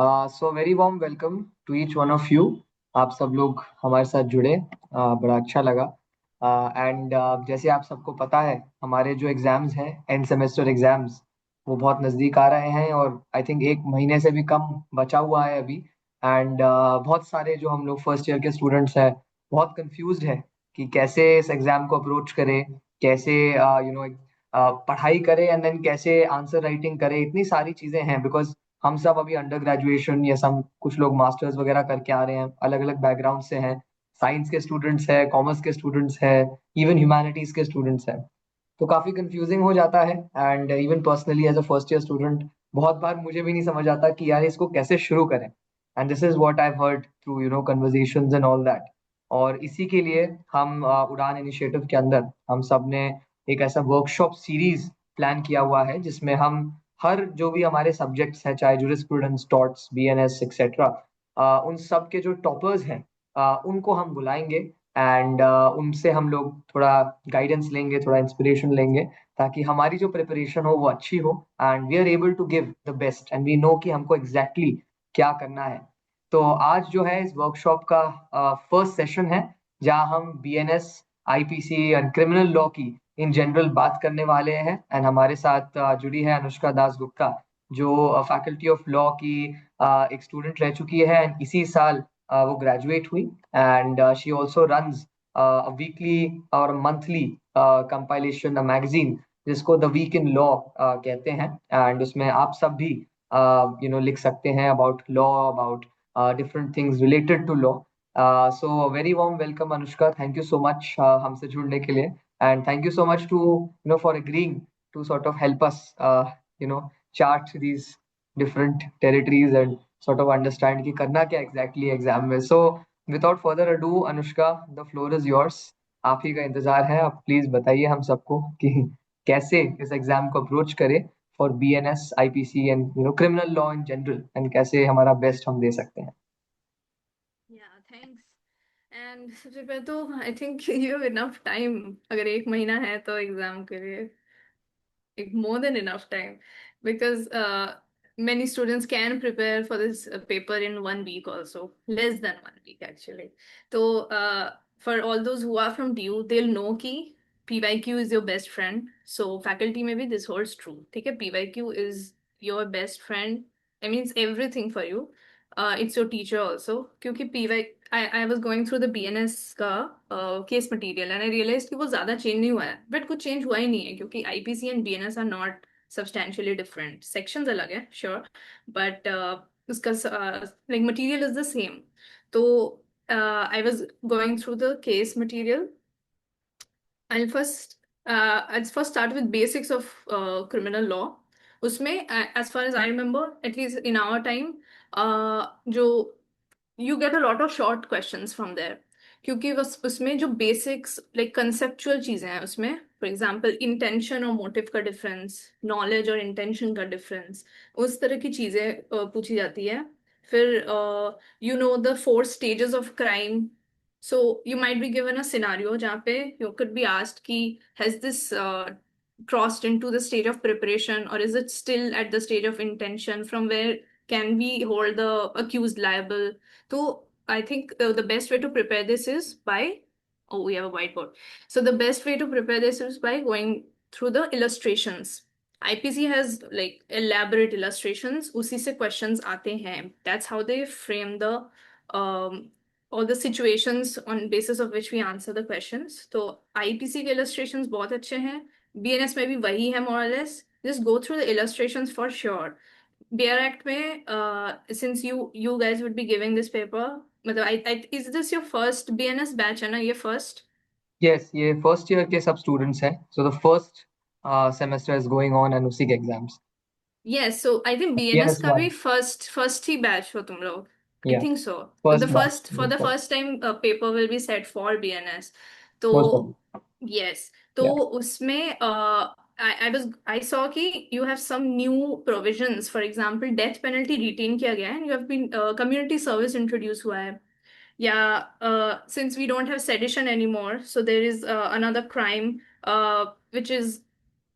So very warm welcome to each one of you. आप सब लोग हमारे साथ जुड़े, बड़ा अच्छा लगा। एंड जैसे आप सबको पता है, हमारे जो एग्ज़ाम्स हैं, एंड सेमेस्टर एग्ज़ाम्स, वो बहुत नज़दीक आ रहे हैं और आई थिंक एक महीने से भी कम बचा हुआ है अभी। एंड बहुत सारे जो हम लोग फर्स्ट ईयर के स्टूडेंट्स हैं, बहुत कंफ्यूज्ड है कि कैसे इस एग्ज़ाम को अप्रोच करें, कैसे पढ़ाई करें एंड देन कैसे आंसर राइटिंग करें। इतनी सारी चीज़ें हैं बिकॉज हम सब अभी अंडर ग्रेजुएशन या सब कुछ लोग मास्टर्स वगैरह करके आ रहे हैं, अलग अलग बैकग्राउंड से हैं। साइंस के स्टूडेंट्स हैं, कॉमर्स के स्टूडेंट्स हैं, इवन ह्यूमैनिटीज के स्टूडेंट्स हैं। तो काफी कंफ्यूजिंग हो जाता है। And even personally as a first year student, बहुत बार मुझे भी नहीं समझ आता कि यार इसको कैसे शुरू करें। And this is what I heard through conversations and all that. और इसी के लिए हम उड़ान इनिशिएटिव के अंदर हम सब ने एक ऐसा वर्कशॉप सीरीज प्लान किया हुआ है जिसमें हम हर जो भी हमारे सब्जेक्ट्स हैं, चाहे जुरिस्प्रूडेंस, टॉट्स, बीएनएस एक्सेट्रा, उन सब के जो टॉपर्स हैं, उनको हम बुलाएंगे। एंड उनसे हम लोग थोड़ा गाइडेंस लेंगे, थोड़ा इंस्पिरेशन लेंगे, ताकि हमारी जो प्रिपरेशन हो वो अच्छी हो and we are able to give the best and we know कि हमको एग्जैक्टली exactly क्या करना है। तो आज जो है इस वर्कशॉप का फर्स्ट सेशन है, जहाँ हम BNS, IPC and criminal law की इन जनरल बात करने वाले हैं। एंड हमारे साथ जुड़ी है अनुष्का दास गुप्ता, जो फैकल्टी ऑफ लॉ की एक स्टूडेंट रह चुकी है एंड इसी साल वो ग्रेजुएट हुई। And she also runs weekly और मंथली कंपाइलेशन मैगजीन जिसको द वीक इन लॉ कहते हैं। एंड उसमें आप सब भी लिख सकते हैं about law, about different things related to law. So very warm welcome Anushka, thank you so much हमसे जुड़ने के लिए। And thank you so much to for agreeing to sort of help us chart these different territories and sort of understand कि करना क्या exactly exam में। So without further ado, Anushka, the floor is yours। आप ही का इंतजार है, आप please बताइए हम सबको कि कैसे इस एग्जाम को अप्रोच करें for BNS, IPC and criminal law in general, and कैसे हमारा बेस्ट हम दे सकते हैं। Yeah, thanks. And सबसे पहले तो आई think you have enough time. अगर एक महीना है तो एग्जाम के लिए एक more than enough time because many students can prepare for this paper in 1 week also, less than 1 week actually. So for all those who are from DU, they'll know कि PYQ is your best friend. So faculty में भी this holds true. ठीक है, PYQ is your best friend. It means everything for you. It's your teacher also क्योंकि PY I was going through the BNS का case material and I realise कि वो ज़्यादा change नहीं हुआ है, बट कुछ चेंज हुआ ही नहीं है क्योंकि IPC and BNS are not substantially different. Sections अलग है श्योर, बट उसका like material is the same. तो I was going through the case material. I'll first start with basics of criminal law. उसमें as far as I remember, at least in our time, जो you get a lot of short questions from there क्योंकि बस उसमें जो basics like conceptual चीजें हैं उसमें, for example intention और मोटिव का डिफरेंस, नॉलेज और इंटेंशन का डिफरेंस, उस तरह की चीजें पूछी जाती है। फिर you know the 4 stages of crime. So you might be given a scenario जहाँ पे यू कुड बी आस्क्ड कि has this crossed into the stage of preparation or is it still at the stage of intention, from where can we hold the accused liable. So I think the best way to prepare this is by, oh, we have a whiteboard. So the best way to prepare this is by going through the illustrations. IPC has like elaborate illustrations, उसी से questions आते हैं. That's how they frame the um, all the situations on basis of which we answer the questions. तो IPC के illustrations बहुत अच्छे हैं, BNS में भी वही है more or less. Just go through the illustrations for sure. BR Act में since you guys would be giving this paper, मतलब is this your first BNS batch है ना, ये first? यस, ये फर्स्ट ईयर के सब स्टूडेंट्स हैं, so the first semester is going on and उसी के exams. Yes, so I think BNS BNS का भी वन, first ही batch हो तुम लोग. I या think so. The first first for the batch, first time paper will be set for BNS. तो most of, yes, तो या। उसमें I saw कि you have some new provisions. For example, death penalty retain किया गया है and you have been community service introduce हुआ है. Yeah, since we don't have sedition anymore, so there is another crime which is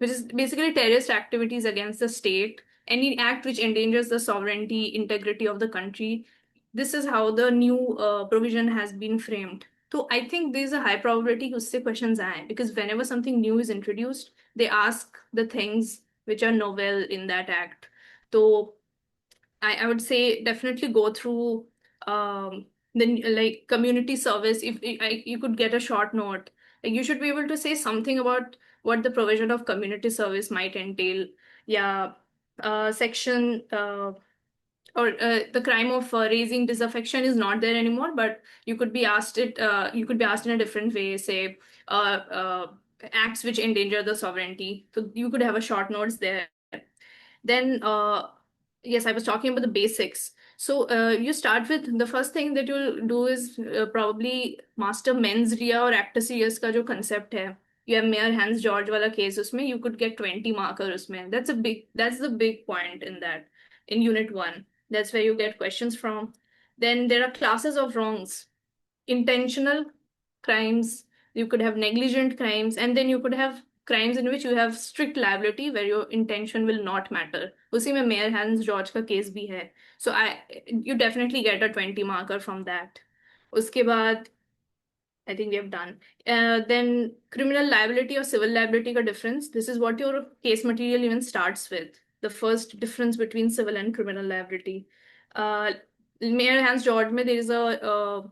basically terrorist activities against the state. any act which endangers the sovereignty, integrity of the country. This is how the new provision has been framed. So I think there's a high probability कि उससे questions आए, because whenever something new is introduced, they ask the things which are novel in that act. So I would say definitely go through the like community service. If you could get a short note, like you should be able to say something about what the provision of community service might entail. Yeah, section or the crime of raising disaffection is not there anymore, but you could be asked it. You could be asked in a different way. Say acts which endanger the sovereignty. So you could have a short notes there. Then, yes, I was talking about the basics. So you start with the first thing that you'll do is probably master mens rea or actus reus का जो concept है. You have Mayor Hans George वाला case उसमें you could get 20 marker उसमें. That's the big point in that in unit 1. That's where you get questions from. Then there are classes of wrongs, intentional crimes, you could have negligent crimes, and then you could have crimes in which you have strict liability where your intention will not matter. उसी में mayor hence George का case भी है. So you definitely get a 20 marker from that. उसके बाद I think we have done. Then criminal liability or civil liability ka difference. This is what your case material even starts with. The first difference between civil and criminal liability. Uh, Mayor Hans George में there is a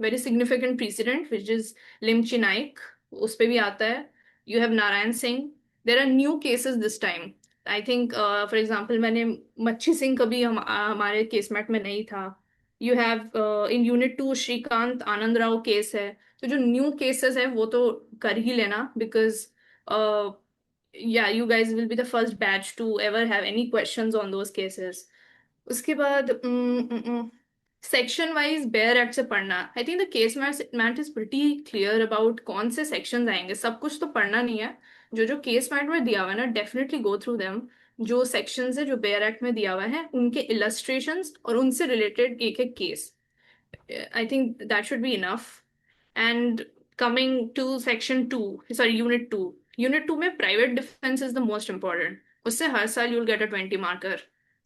very significant precedent which is Lim Chinaik. उस पे भी आता है. You have Narayan Singh. There are new cases this time. I think for example मैंने मच्छी सिंह कभी हमारे केस मैट में नहीं था. You have in unit 2 Shrikant Anand Rao case है. तो जो न्यू केसेस है वो तो कर ही लेना, because yeah you guys will be the first batch to ever have any questions on those cases. उसके बाद सेक्शन वाइज बेयर एक्ट से पढ़ना. I think the case mat is pretty clear about कौन से सेक्शंस आएंगे. सब कुछ तो पढ़ना नहीं है. जो जो केस मैट में दिया हुआ है ना, डेफिनेटली गो थ्रू देम. जो सेक्शंस है जो बेयर एक्ट में दिया हुआ है उनके इलस्ट्रेशंस और उनसे रिलेटेड एक एक case. I think that should be enough. And coming to section 2, sorry, unit 2. Unit 2 में private defense is the most important. उससे हर साल you'll get a 20 marker.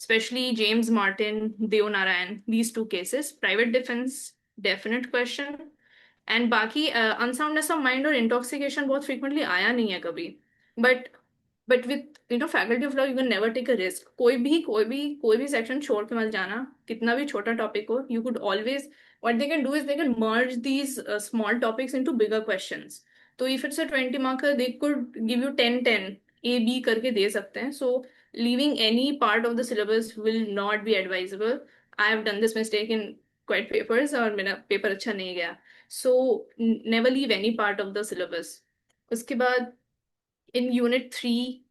Especially James Martin, Deo Narayan, these two cases. Private defense, definite question. And बाकी unsoundness of mind और intoxication बहुत frequently आया नहीं है कभी. But with faculty of law you can never take a risk. कोई भी section छोड़ के मत जाना. कितना भी छोटा topic हो, you could always, what they can do is they can merge these small topics into bigger questions. So if it's a 20 marker, they could give you 10-10 A B करके दे सकते हैं. So leaving any part of the syllabus will not be advisable. I have done this mistake in quite papers और मेरा paper अच्छा नहीं गया. So never leave any part of the syllabus. उसके बाद in unit 3,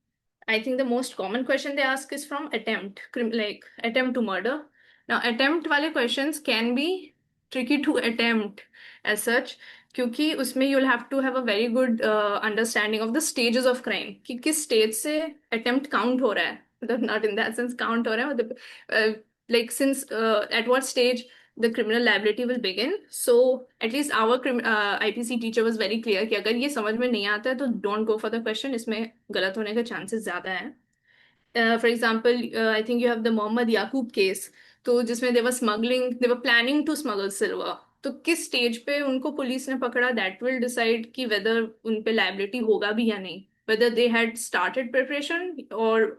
I think the most common question they ask is from attempt, like attempt to murder. Now, attempt wale questions can be tricky to attempt as such, क्योंकि उसमें you'll have to have a very good understanding of the stages of crime. कि किस stage से attempt count हो रहा है. मतलब not in that sense count हो रहा है, मतलब like since at what stage the criminal liability will begin. So at least our IPC teacher was very clear कि अगर ये समझ में नहीं आता है तो don't go for the question. इसमें गलत होने के chances ज़्यादा हैं. For example, I think you have the Mohammed Yaqub case. तो जिसमें they were planning to smuggle silver. तो किस स्टेज पे उनको पुलिस ने पकड़ा, that will decide कि whether उन पे liability होगा भी या नहीं. Whether they had started preparation or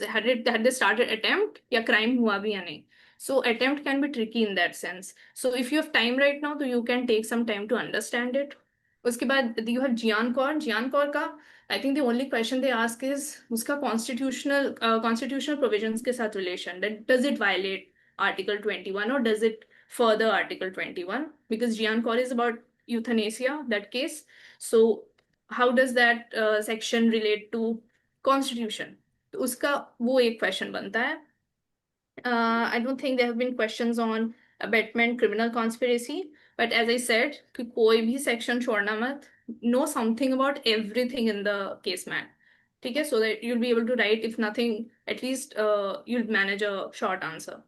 had they started attempt या crime हुआ भी या नहीं. So attempt can be tricky in that sense. So if you have time right now, so you can take some time to understand it. उसके बाद you have Jian Kaur का I think the only question they ask is उसका constitutional provisions के साथ relation. That does it violate Article 21 or does it further Article 21? Because Jian Kaur is about euthanasia, that case. So how does that section relate to constitution? तो उसका वो एक question बनता है. I don't think there have been questions on abetment, criminal conspiracy. But as I said, कि कोई भी section छोड़ना मत. Know something about everything in the case mat. ठीक है, so that you'll be able to write, if nothing, at least you'll manage a short answer.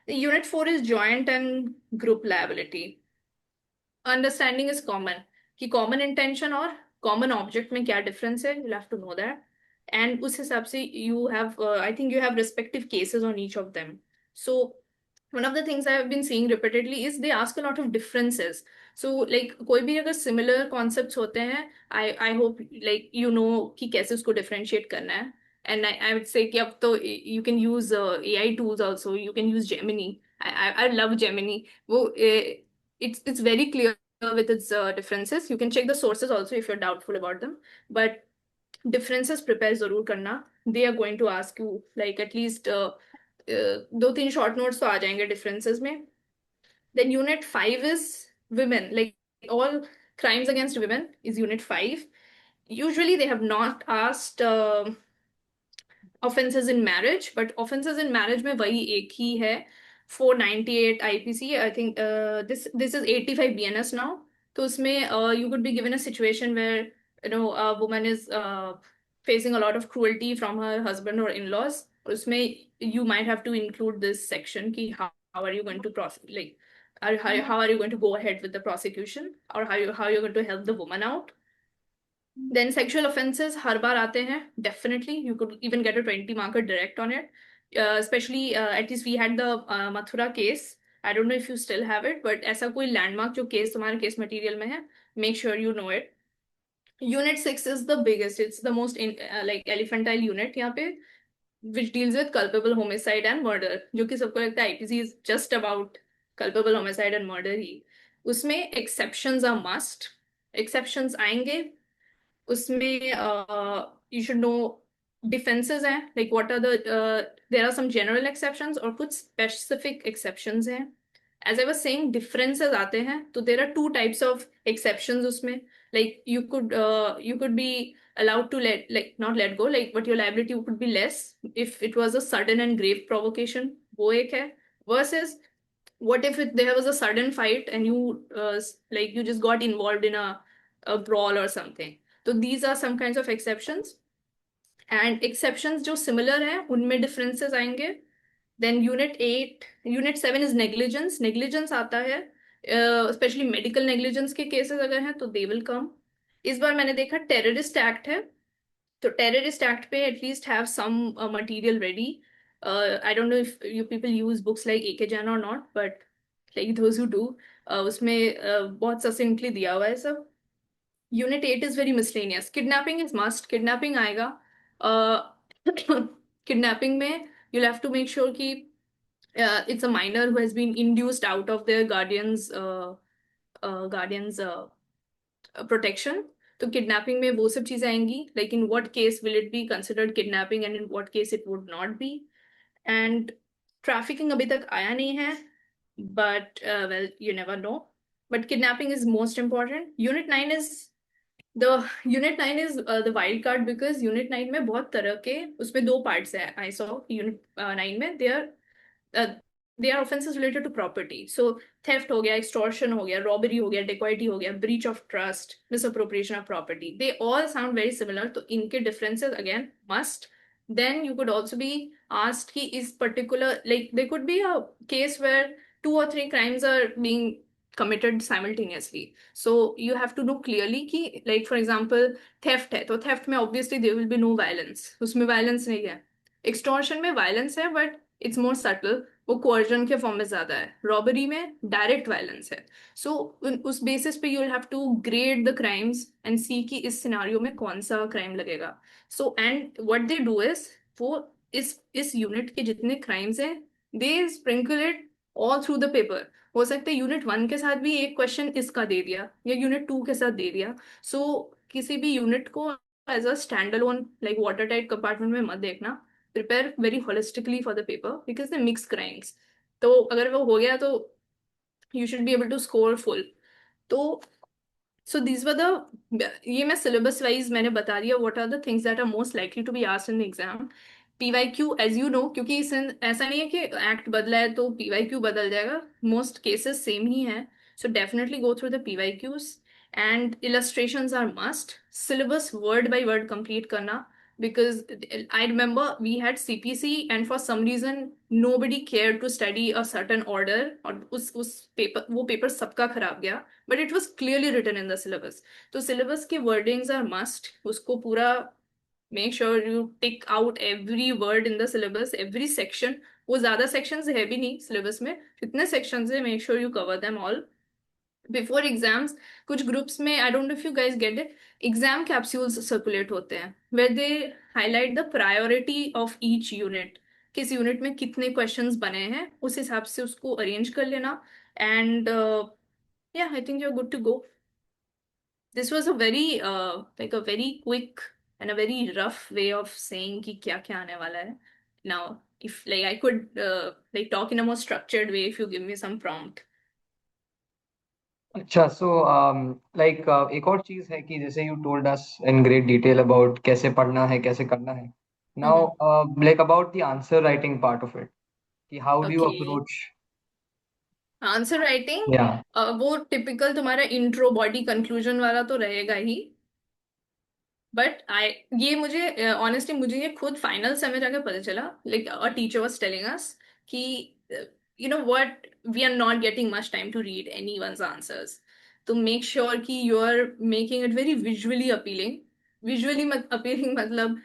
The unit 4 is joint and group liability. Understanding is common. कि common intention और common object में क्या difference है, you'll have to know that. and उस हिसाब से you have I think you have respective cases on each of them. So one of the things I have been seeing repeatedly is they ask a lot of differences. So like कोई भी अगर similar concepts होते हैं, I hope like you know कि कैसे उसको differentiate करना है. And I would say कि अब तो you can use AI tools also. You can use Gemini. I love Gemini. वो it's very clear with its differences. You can check the sources also if you're doubtful about them. But differences prepare जरूर करना. They are going to ask you like at least दो तीन short notes तो आ जाएंगे differences में. Then unit 5 is women, like all crimes against women is unit 5. Usually they have not asked offenses in marriage, but offenses in marriage में वही एक ही है. 498 IPC, I think this is 85 BNS now. तो उसमें you could be given a situation where a woman is facing a lot of cruelty from her husband or in-laws. उसमें you might have to include this section कि how are you going to like how are you going to go ahead with the prosecution, or how you're going to help the woman out. Then sexual offenses हर बार आते हैं. Definitely you could even get a 20 marker direct on it. Especially at least we had the Mathura case. I don't know if you still have it, but ऐसा कोई landmark जो case तुम्हारे case material में है, make sure you know it. Unit 6 is the biggest. It's the most like elephantine unit यहाँ पे, which deals with culpable homicide and murder. जो कि सबको लगता है IPC is just about culpable homicide and murder ही. उसमें exceptions are must. Exceptions आएंगे. उसमें you should know defenses हैं, like what are the there are some general exceptions और कुछ specific exceptions हैं. As I was saying, differences आते हैं, तो there are two types of exceptions उसमें. Like you could be allowed to not let go, like but your liability could be less if it was a sudden and grave provocation. वो एक है. Versus what if there was a sudden fight and you just got involved in a brawl or something. So these are some kinds of exceptions. And exceptions जो similar हैं उनमें differences आएंगे. Then unit 7 is negligence. Negligence आता है especially medical negligence के cases अगर हैं तो they will come. इस बार मैंने देखा terrorist act है, तो terrorist act पे at least have some material ready. I don't know if you people use books like AK Jain or not, but like those who do, उसमें बहुत succinctly दिया हुआ है सब. Unit 8 is very miscellaneous. Kidnapping is must. Kidnapping आएगा. Kidnapping में you'll have to make sure कि it's a minor who has been induced out of their guardians protection. तो kidnapping में वो सब चीजें आएंगी. Like in what case will it be considered kidnapping and in what case it would not be. And trafficking अभी तक आया नहीं है, but well, you never know. But kidnapping is most important. Unit 9 is the wild card because Unit 9 में बहुत तरह के उसमें दो parts है. I saw Unit 9 में they are offenses related to property. So theft हो गया, extortion हो गया, robbery हो गया, dacoity हो गया, breach of trust, misappropriation of property. They all sound very similar. तो इनके differences again must. Then you could also be asked कि is particular, like there could be a case where 2 or 3 crimes are being committed simultaneously. So you have to know clearly कि like for example theft है, तो theft में obviously there will be no violence. उसमें violence नहीं है. Extortion में violence है but it's more subtle. वो coercion के फॉर्म में ज्यादा है. Robbery में direct violence है. So उस basis पे you'll have to grade the crimes and see कि इस scenario में कौन सा crime लगेगा. So and what they do is वो इस unit के जितने crimes हैं they sprinkle it all through the paper. हो सकता है यूनिट 1 के साथ भी एक क्वेश्चन इसका दे दिया या यूनिट 2 के साथ दे दिया. सो किसी भी यूनिट को as a stand alone like water tight compartment में मत देखना. Prepare very holistically for the paper because they mix crimes. तो अगर वो हो गया तो you should be able to score full. तो so these were the ये मैं syllabus wise मैंने बता दिया what are the things that are most likely to be asked in the exam. PYQ as you know, क्योंकि ऐसा नहीं है कि एक्ट बदला है तो PYQ बदल जाएगा. मोस्ट केसेस सेम ही हैं. So definitely go through the PYQs and illustrations are must. Syllabus word by word complete करना because I remember we had CPC and for some reason nobody cared to study a certain order और उस paper वो paper सबका खराब गया. But it was clearly written in the syllabus. तो syllabus के wordings are must. उसको पूरा make sure you tick out every word in the syllabus, every section. वो ज्यादा सेक्शंस है भी नहीं सिलेबस में, जितने सेक्शंस है make sure you cover them all before exams. कुछ ग्रुप्स में, I don't know if you guys get it, exam capsules circulate होते हैं where they highlight the priority of each unit. किस यूनिट में कितने क्वेश्चंस बने हैं, उस हिसाब से उसको अरेंज कर लेना। And yeah I think you are good to go. This was a very like a very quick and a very rough way of saying कि क्या क्या आने वाला है। Now if like I could like talk in a more structured way if you give me some prompt. अच्छा, so like एक और चीज है कि जैसे you told us in great detail about कैसे पढ़ना है, कैसे करना है। Now like about the answer writing part of it, कि how do you okay, approach. Answer writing या वो टिपिकल तुम्हारा इंट्रो बॉडी कंक्लूजन वाला तो रहेगा ही। बट आई, ये मुझे ऑनेस्टली मुझे ये खुद फाइनल समय जाके पता चला, like a teacher was telling us कि you know what, we are not getting much time to read anyone's answers. तो मेक श्योर कि you are making it very visually appealing. Visually appealing मतलब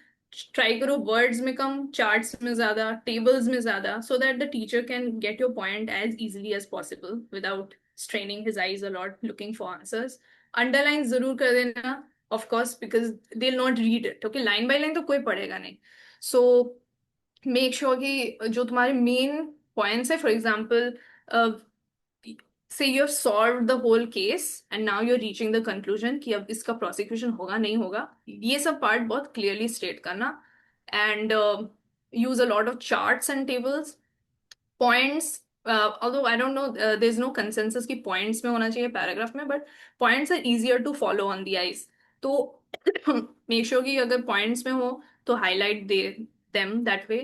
try करो words में कम, charts में ज्यादा, tables में ज्यादा, so that the teacher can get your point as easily as possible without straining his eyes a lot looking for answers. Underline जरूर कर देना, of course, because they'll not read it, okay, line by line तो कोई पढ़ेगा नहीं। So make sure कि जो तुम्हारे main points है, for example, uh, say you have solved the whole case and now you're reaching the conclusion कि अब इसका prosecution होगा नहीं होगा, ये सब part बहुत clearly state करना। And use a lot of charts and tables, points, although I don't know, there's no consensus कि points में होना चाहिए paragraph में, but points are easier to follow on the eyes। तो make sure कि अगर points में हो तो highlight they them that way।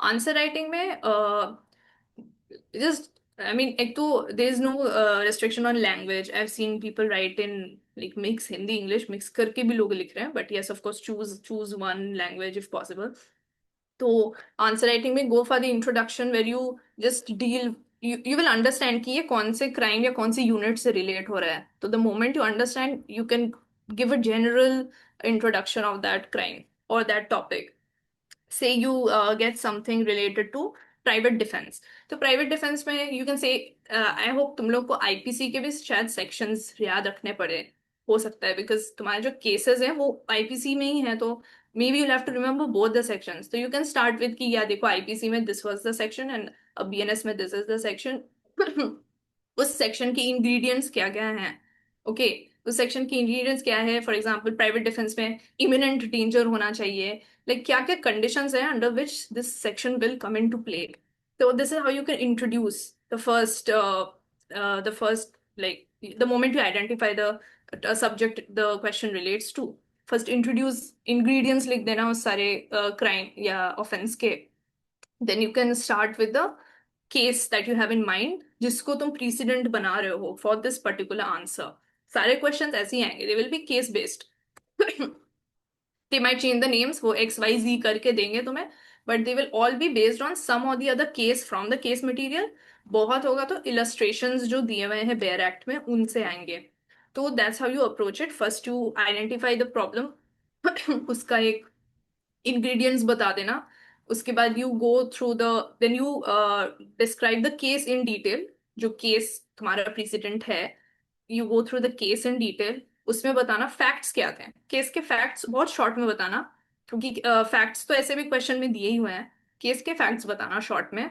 Answer writing में just, I mean, एक तो there is no restriction on language। I've seen people write in like mix Hindi English, mix करके भी लोग लिख रहे हैं, but yes, of course, choose one language if possible। तो आंसर राइटिंग में go for the introduction where you just deal, you will understand कि ये कौन से क्राइम या कौन से यूनिट से रिलेट हो रहा है। तो the moment you understand you can give a general introduction of that crime और that topic. say you get something related to private defence, तो प्राइवेट डिफेंस में you can say, I hope तुम लोग को आईपीसी के भी शायद sections याद रखने पड़े, हो सकता है, बिकॉज तुम्हारे जो केसेस हैं वो आईपीसी में ही है, तो may be you have to remember both the sections. तो यू कैन स्टार्ट विद कि या देखो आईपीसी में this was the section and BNS में दिस इज द सेक्शन। उस सेक्शन के इंग्रेडिएंट्स क्या क्या हैं, ओके, उस सेक्शन की इंग्रेडिएंट्स क्या है। फॉर एग्जांपल प्राइवेट डिफेंस में इमिनेंट डेंजर होना चाहिए, लाइक क्या क्या कंडीशंस है under which this section will come into play. तो this is how you can introduce the first like the moment you identify the subject the question relates to, first introduce ingredients लिख देना उस सारे crime या offense के। then you can start with the case that you have in mind जिसको तुम precedent बना रहे हो for this particular answer। सारे questions ऐसे ही आएंगे, they will be case based। they might change the names, वो एक्स वाई जी करके देंगे तुम्हें, but they will all be based on some or the other case from the case material। बहुत होगा तो illustrations जो दिए हुए हैं बेयर एक्ट में उनसे आएंगे। तो that's how you approach it। first you identify the problem उसका एक ingredients बता देना। उसके बाद you go through the, then you describe the case in detail. जो केस तुम्हारा प्रेसिडेंट है, you go through the case in detail, उसमें बताना फैक्ट्स क्या थे, केस के फैक्ट्स बहुत शॉर्ट में बताना, क्योंकि फैक्ट्स तो ऐसे भी क्वेश्चन में दिए ही हुए हैं। केस के फैक्ट्स बताना शॉर्ट में,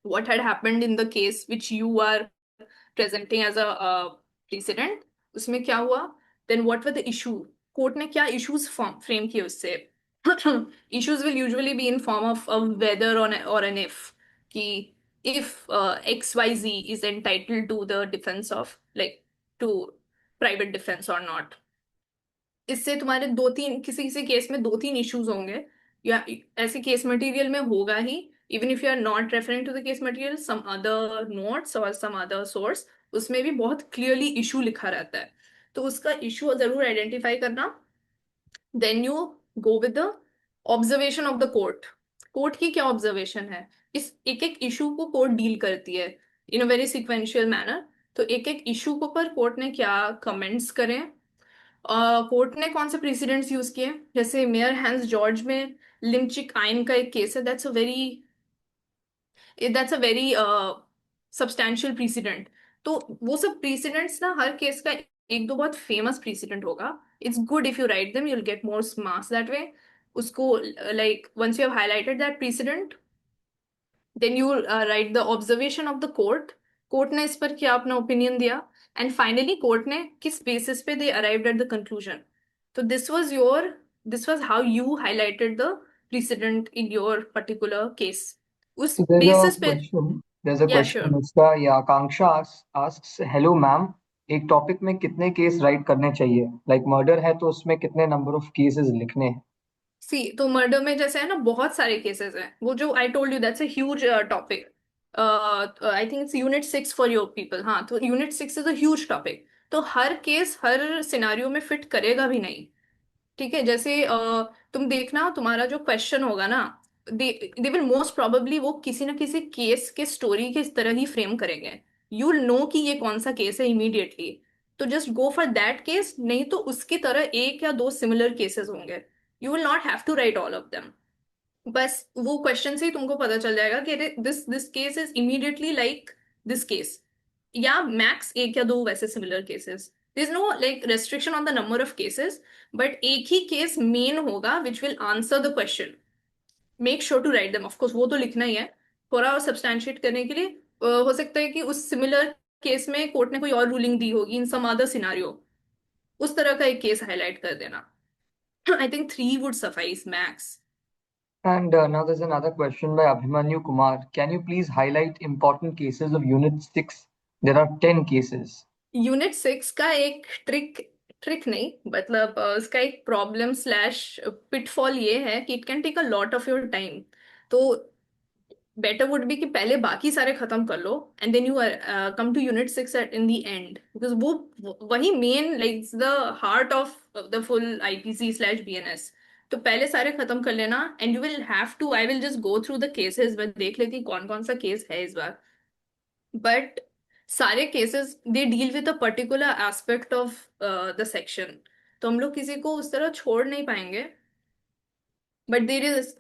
what had happened in the case which you are presenting as a precedent, उसमें क्या हुआ, then what were the issue, court ने क्या issues फ्रेम किए उससे। issues will usually be in form of a whether or an if, कि if XYZ is entitled to the defense of, like, to private defense or not। इससे तुम्हारे दो तीन, किसी किसी केस में दो तीन इश्यूज होंगे, या ऐसे केस मटेरियल में होगा ही। Even if you are not referring to the case material, some other notes और सम अदर सोर्स, उसमें भी बहुत क्लियरली इशू लिखा रहता है। तो उसका इशू जरूर आइडेंटिफाई करना। Then you go with the observation of the court. Court की क्या ऑब्जर्वेशन है, इस एक एक इशू को कोर्ट डील करती है इन अ वेरी सिक्वेंशियल मैनर। तो एक एक इशू को पर कोर्ट ने क्या कमेंट्स करें, कोर्ट ने कौन से प्रेसिडेंट्स यूज किए, जैसे मेयर हैंस जॉर्ज में लिमचिक आइन का एक केस है, that's a very substantial president. तो वो सब प्रेसिडेंट्स ना, हर केस का एक दो बहुत फेमस प्रेसिडेंट होगा। It's good if you write them, you will get more marks that way. उसको like once you have highlighted that precedent, then you write the observation of the court, court ने इस पर क्या अपना opinion दिया, and finally court ने किस basis पे दे अराइव्ड एट द कंक्लूजन। तो this was how you highlighted the president in your particular case, उस So there's a बेसिस पे। question. There's a या question. श्योर। इसका ये आकांक्षा asks, hello मैम, एक टॉपिक में कितने केस राइट करने चाहिए? लाइक मर्डर है तो उसमें कितने नंबर ऑफ केसेस लिखने हैं? सी, तो मर्डर में जैसे है ना, बहुत सारे केसेस हैं, वो जो I told you that's a huge topic. I think its unit 6 for your people. हाँ, तो unit 6 is a huge topic. तो हर केस हर सिनारियो में फिट करेगा भी नहीं। ठीक है, जैसे तुम देखना, तुम्हारा जो क्वेश्चन होगा ना, दे दे विल मोस्ट प्रोबेबली वो किसी ना किसी केस के स्टोरी के इस तरह ही फ्रेम करेंगे। यू विल नो कि ये कौन सा केस है इमीडिएटली। तो just go for that case, नहीं तो उसकी तरह एक या दो सिमिलर केसेस होंगे। You will not have to write all of them. बस वो क्वेश्चन से ही तुमको पता चल जाएगा कि this this case is immediately like this case, या मैक्स एक या दो वैसे similar cases. There is no like restriction on the number of cases, but एक ही केस मेन होगा which will answer the question. Make sure to write them, of course वो तो लिखना ही है, थोड़ा और सब्सटैंशिएट करने के लिए। हो सकता है कि उस सिमिलर केस में कोर्ट ने कोई और रूलिंग दी होगी इन सम अदर सिनारियो, उस तरह का एक केस हाईलाइट कर देना। I think 3 would suffice max. And now there's another question by Abhimanyu Kumar. Can you please highlight important cases of Unit 6? There are 10 cases. Unit 6 का एक trick, trick नहीं मतलब उसका एक प्रॉब्लम स्लैश पिटफॉल ये है कि it can take a lot of your time. तो बेटर वुड बी कि पहले बाकी सारे खत्म कर लो, and then you come to unit 6 at in the end, because वो वही main like the heart of the full IPC slash BNS. तो पहले सारे खत्म कर लेना, and you will have to, I will just go through the cases, मैं देख लेती कौन कौन सा केस है इस बार। बट सारे cases they deal with a particular aspect of the section, तो हम लोग किसी को उस तरह छोड़ नहीं पाएंगे। But there is,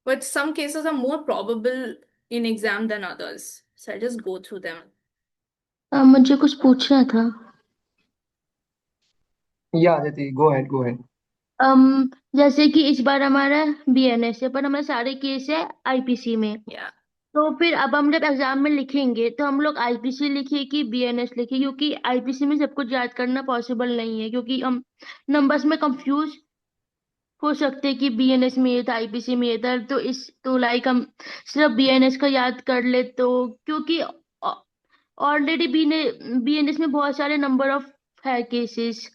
but some cases are more probable in exam than others, so I just go through them. मुझे कुछ पूछना था। Yeah, Aditi, go ahead, go ahead. जैसे कि इस बार हमारा बीएनएस है पर हमारे सारे केस है आईपीसी में। या तो फिर अब हम जब एग्जाम में लिखेंगे तो हम लोग आईपीसी लिखे कि बीएनएस लिखे, क्योंकि आईपीसी में सब कुछ याद करना पॉसिबल नहीं है, क्योंकि हम नंबर्स में कंफ्यूज हो सकते हैं कि बीएनएस में ये था आईपीसी में ये था। तो इस तो लाइक हम सिर्फ बीएनएस का याद कर ले, तो क्योंकि ऑलरेडी बीएनएस में बहुत सारे नंबर ऑफ है केसेस।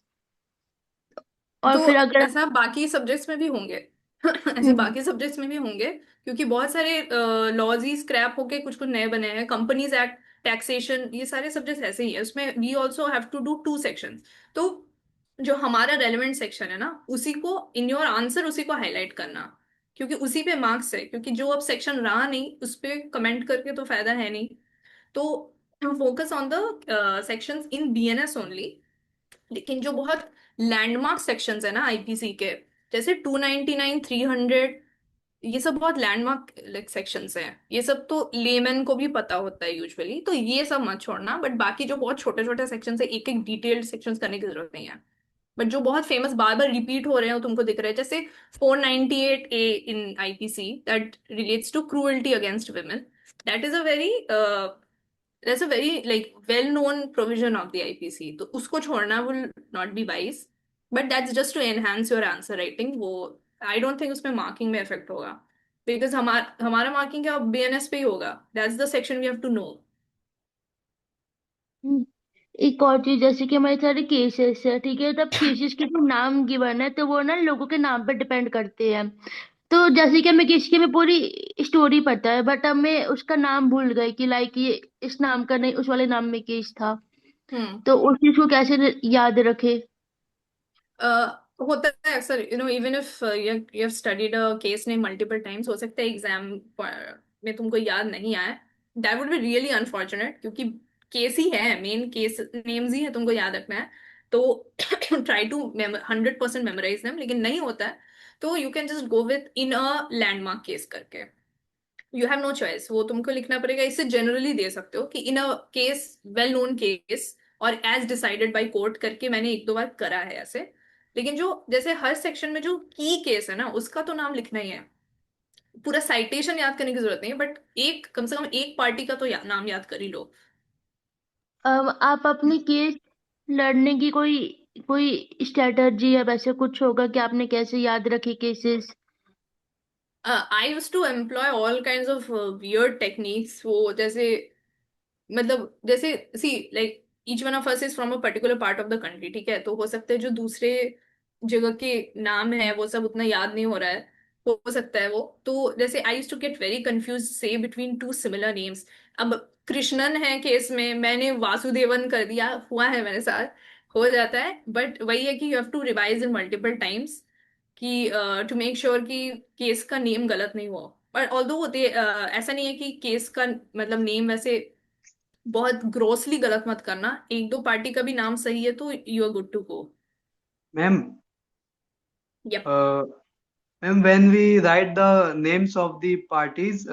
और तो फिर अगर ऐसा बाकी सब्जेक्ट्स में भी होंगे। ऐसे हम्म बाकी सब्जेक्ट्स में भी होंगे, क्योंकि बहुत सारे लॉज ही स्क्रैप होके कुछ कुछ नए बने हैं, कंपनीज एक्ट, टैक्सेशन, ये सारे सब्जेक्ट्स ऐसे ही है। उसमें we also have to do 2 sections. तो जो हमारा रेलेवेंट सेक्शन है ना, उसी को इन योर आंसर उसी को हाईलाइट करना, क्योंकि उसी पे मार्क्स है, क्योंकि जो अब सेक्शन रहा नहीं उस पे कमेंट करके तो फायदा है नहीं। तो focus on the sections in BNS only. लेकिन जो बहुत लैंडमार्क सेक्शंस है ना आईपीसी के, जैसे 299, 300, ये सब बहुत लैंडमार्क लाइक सेक्शंस हैं। ये सब तो लेमैन को भी पता होता है यूजुअली, तो ये सब मत छोड़ना। बट बाकी जो बहुत छोटे छोटे सेक्शंस है, एक एक डिटेल्ड सेक्शंस करने की जरूरत नहीं है। बट जो बहुत फेमस बार बार रिपीट हो रहे हैं, वो तुमको दिख रहे हैं, जैसे 498A in IPC that relates to cruelty against women। That is a very that's a very like well known provision of the IPC, तो उसको छोड़ना will not be wise, but that's just to enhance your answer writing। वो I don't think उसमें marking में effect होगा, because हमारा marking क्या BNS पे ही होगा। that's the section we have to know। हम्म। एक और चीज, जैसे कि हमारे सारे केसेस है, ठीक है, तब केसेस के जो नाम गिवन है तो वो ना लोगों के नाम पर डिपेंड करते हैं। तो जैसे कि हमें किसी की हमें पूरी स्टोरी पता है बट हमें उसका नाम भूल गए कि लाइक ये इस नाम का नहीं उस वाले नाम में केस था। हम्म। तो उस चीज को कैसे याद रखे? होता है अक्सर, even if you have studied a case name multiple times, हो सकता है एग्जाम में तुमको याद नहीं आए। That would be really unfortunate, क्योंकि केस ही है, मेन केस नेम्स ही है तुमको याद रखना है। तो ट्राई टू 100% मेमोराइज देम, लेकिन नहीं होता है तो you can just go with in a landmark case करके। यू हैव नो चॉइस, वो तुमको लिखना पड़ेगा। इससे जनरली दे सकते हो कि in a case, well known case और एज डिसाइडेड बाय कोर्ट करके, मैंने एक दो बार करा है ऐसे। लेकिन जो जैसे हर सेक्शन में जो की केस है ना, उसका तो नाम लिखना ही है। पूरा साइटेशन याद करने की जरूरत नहीं है, बट एक कम से कम एक पार्टी का तो नाम याद कर ही लो। आप अपनी केस लड़ने की कोई कोई स्ट्रेटजी या वैसे कुछ होगा कि आपने कैसे याद रखे cases? I use to employ all kind of weird techniques. वो जैसे, मतलब जैसे see like each one of us is from a particular part of the country, ठीक है? तो हो सकता है जो दूसरे जगह के नाम है वो सब उतना याद नहीं हो रहा है, हो सकता है वो। तो जैसे I use to get very confuse से बिटवीन टू सिमिलर नेम्स। अब कृष्णन है केस में, मैंने वासुदेवन कर दिया, हुआ है मेरे साथ, हो जाता है। बट वही है कि you have to revise in multiple times कि टू मेक श्योर कि केस का नेम गलत नहीं हुआ। पर ऑल्दो ऐसा नहीं है कि केस का मतलब नेम वैसे बहुत ग्रोसली गलत मत करना। एक दो पार्टी का भी नाम सही है तो you are good to go. Ma'am, yup. Ma'am, when we write the names of the parties,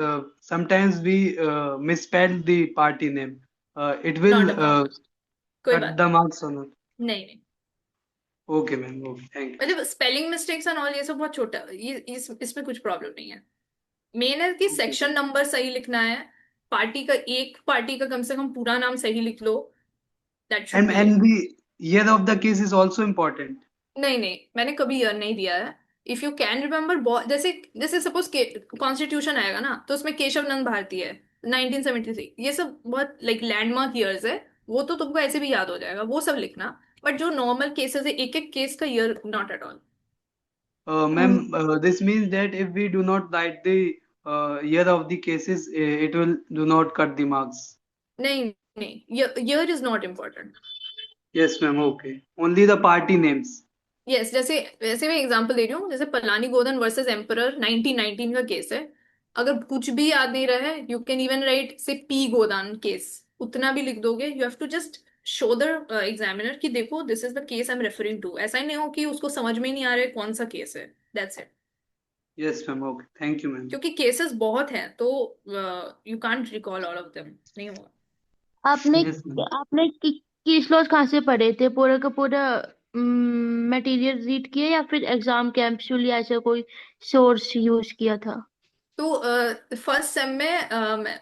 sometimes we misspell the party name. It will not a problem, कोई cut बात the marks or not? नहीं। नहीं, Okay, ma'am. Okay, thank you. मतलब spelling mistakes and all ये सब बहुत छोटा, ये इसमें कुछ प्रॉब्लम नहीं है। मेन है कि Okay. सेक्शन नंबर सही लिखना है। पार्टी का, एक पार्टी का कम से कम पूरा नाम सही लिख लो, that should be And it. the year of the case is also important. नहीं नहीं, मैंने कभी ईयर नहीं दिया है। इफ यू कैन रिमेम्बर, जैसे जैसे सपोज कॉन्स्टिट्यूशन आएगा ना, तो उसमें केशव नंद भारती है, 1973, ये सब बहुत लाइक लैंडमार्क ईयर्स है। वो तो तुमको ऐसे भी याद हो जाएगा, वो सब लिखना। बट जो नॉर्मल केसेस है, एक एक केस का year not at all. Ma'am, this means that if we do not write the year of the cases, it will do not cut the marks. नहीं नहीं, year is not important. Yes, ma'am. Okay. Only the party names. Yes, जैसे वैसे मैं example दे रही हूँ, जैसे Palani Godan versus emperor 1919 का case है। अगर कुछ भी याद नहीं रहा है, यू कैन इवन राइट से पी गोदान केस, उतना भी लिख दोगे। You have to just show the examiner कि देखो this is the case I am referring to. ऐसा ही नहीं हो कि उसको समझ में ही नहीं आ रहा है कौन सा केस है। That's it. Yes, ma'am. Okay. Thank you, ma'am. क्योंकि केसेस बहुत हैं तो you can't recall all of them, नहीं होगा। आपने Yes, ma'am. आपने केस लॉस कहाँ से पढ़े थे? पूरा का पूरा मटेरियल रीड किया या फिर एग्जाम कैप्सूल या ऐसा कोई सोर्स यूज किया था? तो फर्स्ट सेम में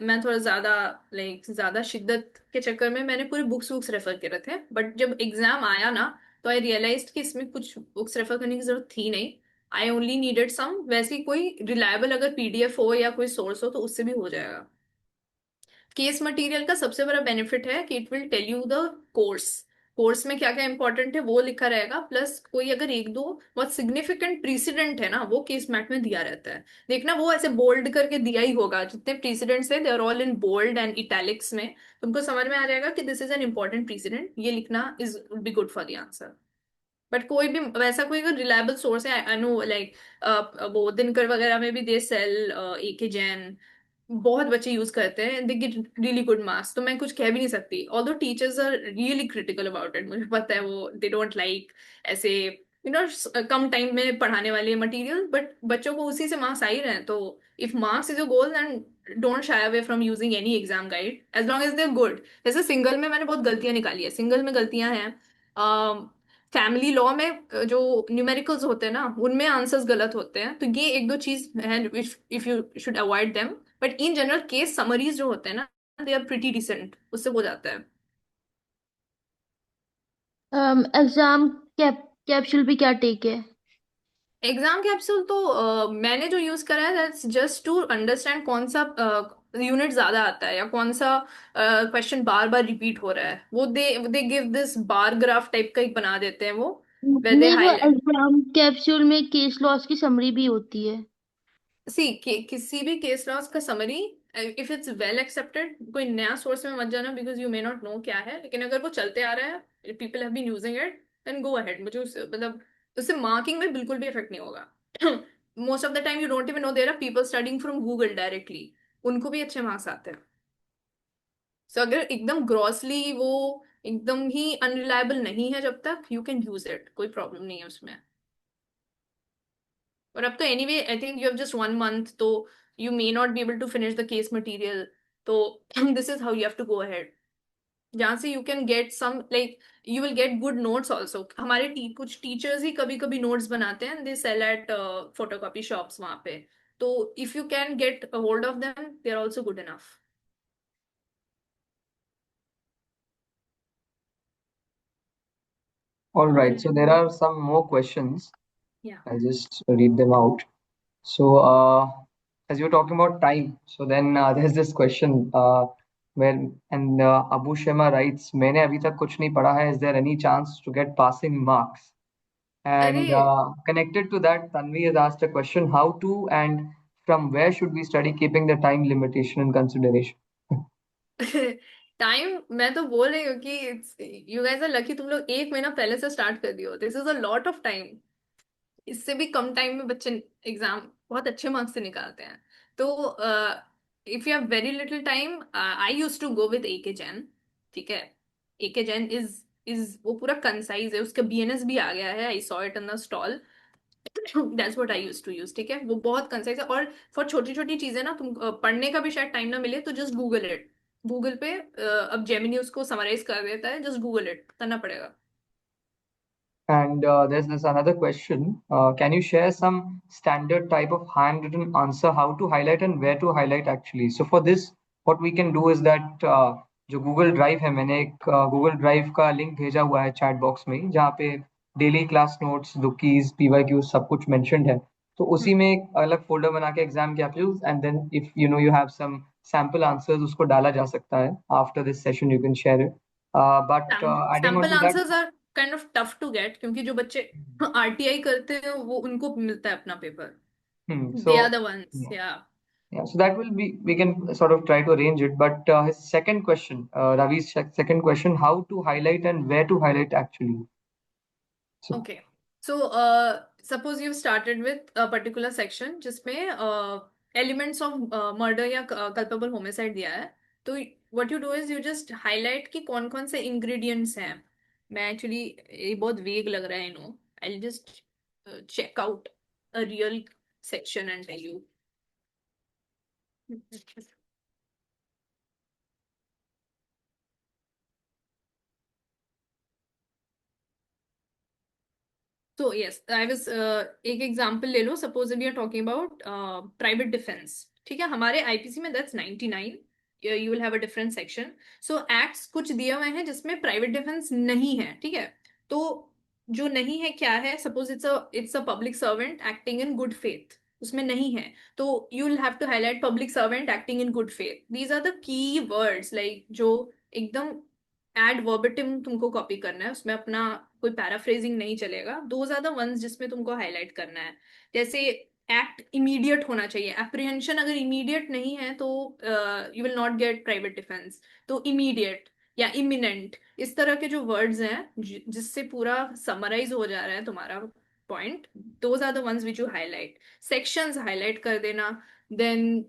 मैं थोड़ा ज्यादा लाइक ज्यादा शिद्दत के चक्कर में मैंने पूरे बुक्स रेफर करे थे। बट जब एग्जाम आया ना, तो आई रियलाइज कि इसमें कुछ बुक्स रेफर करने की जरूरत थी नहीं। आई ओनली नीडेड सम, वैसे ही कोई रिलायबल अगर पीडीएफ हो या कोई सोर्स हो तो उससे भी हो जाएगा। केस मटेरियल का सबसे बड़ा बेनिफिट है कि it will tell you the course. Course में क्या क्या इंपॉर्टेंट है वो लिखा रहेगा, प्लस कोई अगर एक दो बहुत सिग्निफिकेंट प्रीसिडेंट है ना, वो केस मैट में दिया रहता है। देखना वो ऐसे बोल्ड करके दिया ही होगा, जितने प्रीसिडेंट्स है they are all in bold and italics में। तुमको समझ में आ जाएगा कि this is an important precedent, ये लिखना is be good for the answer. But कोई भी वैसा कोई अगर रिलायबल सोर्स है, आई नो लाइक वो दिनकर वगैरह में भी दे सेल, एके जैन, बहुत बच्चे यूज करते हैं, they get really good marks. तो मैं कुछ कह भी नहीं सकती, although teachers are really critical about it. मुझे पता है वो दे डोंट लाइक ऐसे कम टाइम में पढ़ाने वाले मटेरियल, बट बच्चों को उसी से मार्क्स आ ही रहे हैं। तो if marks is your goal then don't shy away from using any exam guide as long as they are good. जैसे सिंगल में मैंने बहुत गलतियां निकाली है, सिंगल में गलतियां हैं। फैमिली लॉ में जो न्यूमेरिकल्स होते हैं ना, उनमें आंसर्स गलत होते हैं। तो ये एक दो चीज है if you should avoid them. But in general case summaries जो होते हैं ना, दे आर प्रिटी डिसेंट, उससे हो जाता है। एग्जाम कैप्सूल भी क्या टेक है? एग्जाम कैप्सूल तो मैंने जो यूज करा है दैट्स जस्ट टू अंडरस्टैंड कौन सा यूनिट ज्यादा आता है या कौन सा क्वेश्चन बार बार रिपीट हो रहा है। वो they give this bar graph type का एक बना देते हैं वो, where they नहीं, वो highlight। एग्जाम कैप्सूल में केस लॉस की समरी भी होती है। किसी भी केस लॉस का summary, if it's well accepted, कोई नया सोर्स में मत जाना because you may not know क्या है। लेकिन अगर वो चलते आ रहा है, people have been using it, then go ahead. मुझे मतलब उससे मार्किंग में बिल्कुल भी इफेक्ट नहीं होगा। Most of the time you don't even know there are people studying from Google directly, उनको भी अच्छे मार्क्स आते हैं। सो अगर एकदम ग्रॉसली वो एकदम ही अनरिलायबल नहीं है जब तक, यू कैन यूज इट, कोई प्रॉब्लम नहीं है उसमें। और अब तो anyway I think you have just 1 month, तो you may not be able to finish the case material, तो this is how you have to go ahead, जहाँ से you can get some like you will get good notes also. हमारे कुछ teachers ही कभी कभी notes बनाते हैं, they sell at photocopy shops वहाँ पे, तो if you can get a hold of them they are also good enough. All right, so there are some more questions. या I'll just read them out. So, as you're talking about time, so then there's this question where and Abu Shema writes, मैंने अभी तक कुछ नहीं पढ़ा है. Is there any chance to get passing marks? अरे And connected to that, Tanvi has asked a question: how to and from where should we study, keeping the time limitation in consideration? Time मैं तो बोल रही हूँ कि you guys are lucky, तुम लोग 1 महीना पहले से स्टार्ट कर दियो, this is a lot of time. इससे भी कम टाइम में बच्चे एग्जाम बहुत अच्छे मार्क्स से निकालते हैं। तो if you have very little time, I use to go with AK Jain, ठीक है। एके जैन इज वो पूरा कंसाइज है, उसका बीएनएस भी आ गया है, I saw it in the stall, that's what I use to use, ठीक है। वो बहुत कंसाइज है, और फॉर छोटी छोटी चीजें ना, तुम पढ़ने का भी शायद टाइम ना मिले तो जस्ट गूगल इट, गूगल पे अब जेमिनी उसको समराइज कर देता है, जस्ट गूगल इट करना पड़ेगा। And there's this another question. Can you share some standard type of handwritten answer, how to highlight and where to highlight actually? So for this, what we can do is that जो Google Drive है, मैंने एक Google Drive का link भेजा हुआ है chat box में, जहाँ पे डेली क्लास नोट्स, रुकीज, पीवाईक्यू सब कुछ मेंशन्ड है. तो उसी में एक अलग फोल्डर बना के exam capsules, and then if you have some sample answers, उसको डाला जा सकता है. After this session you can share it. But adding on sample to that. Answers are kind of tough to get, क्योंकि जो बच्चे आरटीआई करते हैं वो उनको मिलता है अपना paper, they are So the ones, yeah, yeah. yeah. So that will be, we can sort of try to arrange it. But his second question, Ravi's second question: how to highlight and where to highlight actually? So okay, so suppose you started with a particular section जिसमें elements of murder या culpable homicide दिया है, तो what you do is you just highlight कि कौन कौन से ingredients हैं। मैं एक्चुअली, ये बहुत वेग लग रहा है, no, I just check out a real section and tell you. तो यस आई वाज, एक एग्जांपल ले लो, suppose we are talking about private defence, ठीक है। हमारे आईपीसी में that's 99, you will have a different section. So acts कुछ दिए हुए हैं जिसमें प्राइवेट डिफेंस नहीं है, ठीक है। तो जो नहीं है क्या है, suppose it's a public servant acting in good faith, उसमें नहीं है, तो you will have to highlight public servant acting in good faith. These are the key words, like जो एकदम एड वर्बेटिम तुमको कॉपी करना है, उसमें अपना कोई पैराफ्रेजिंग नहीं चलेगा, दोज आर द वंस जिसमें तुमको हाईलाइट करना है। जैसे एक्ट इमीडिएट होना चाहिए, एप्रीहेंशन अगर इमीडिएट नहीं है तो you will not gate private defence. तो इमीडिएट या इमिनेंट, इस तरह के जो वर्ड्स हैं जिससे पूरा समराइज हो जा रहा है तुम्हारा point, those are the ones which you highlight. Sections highlight कर देना, then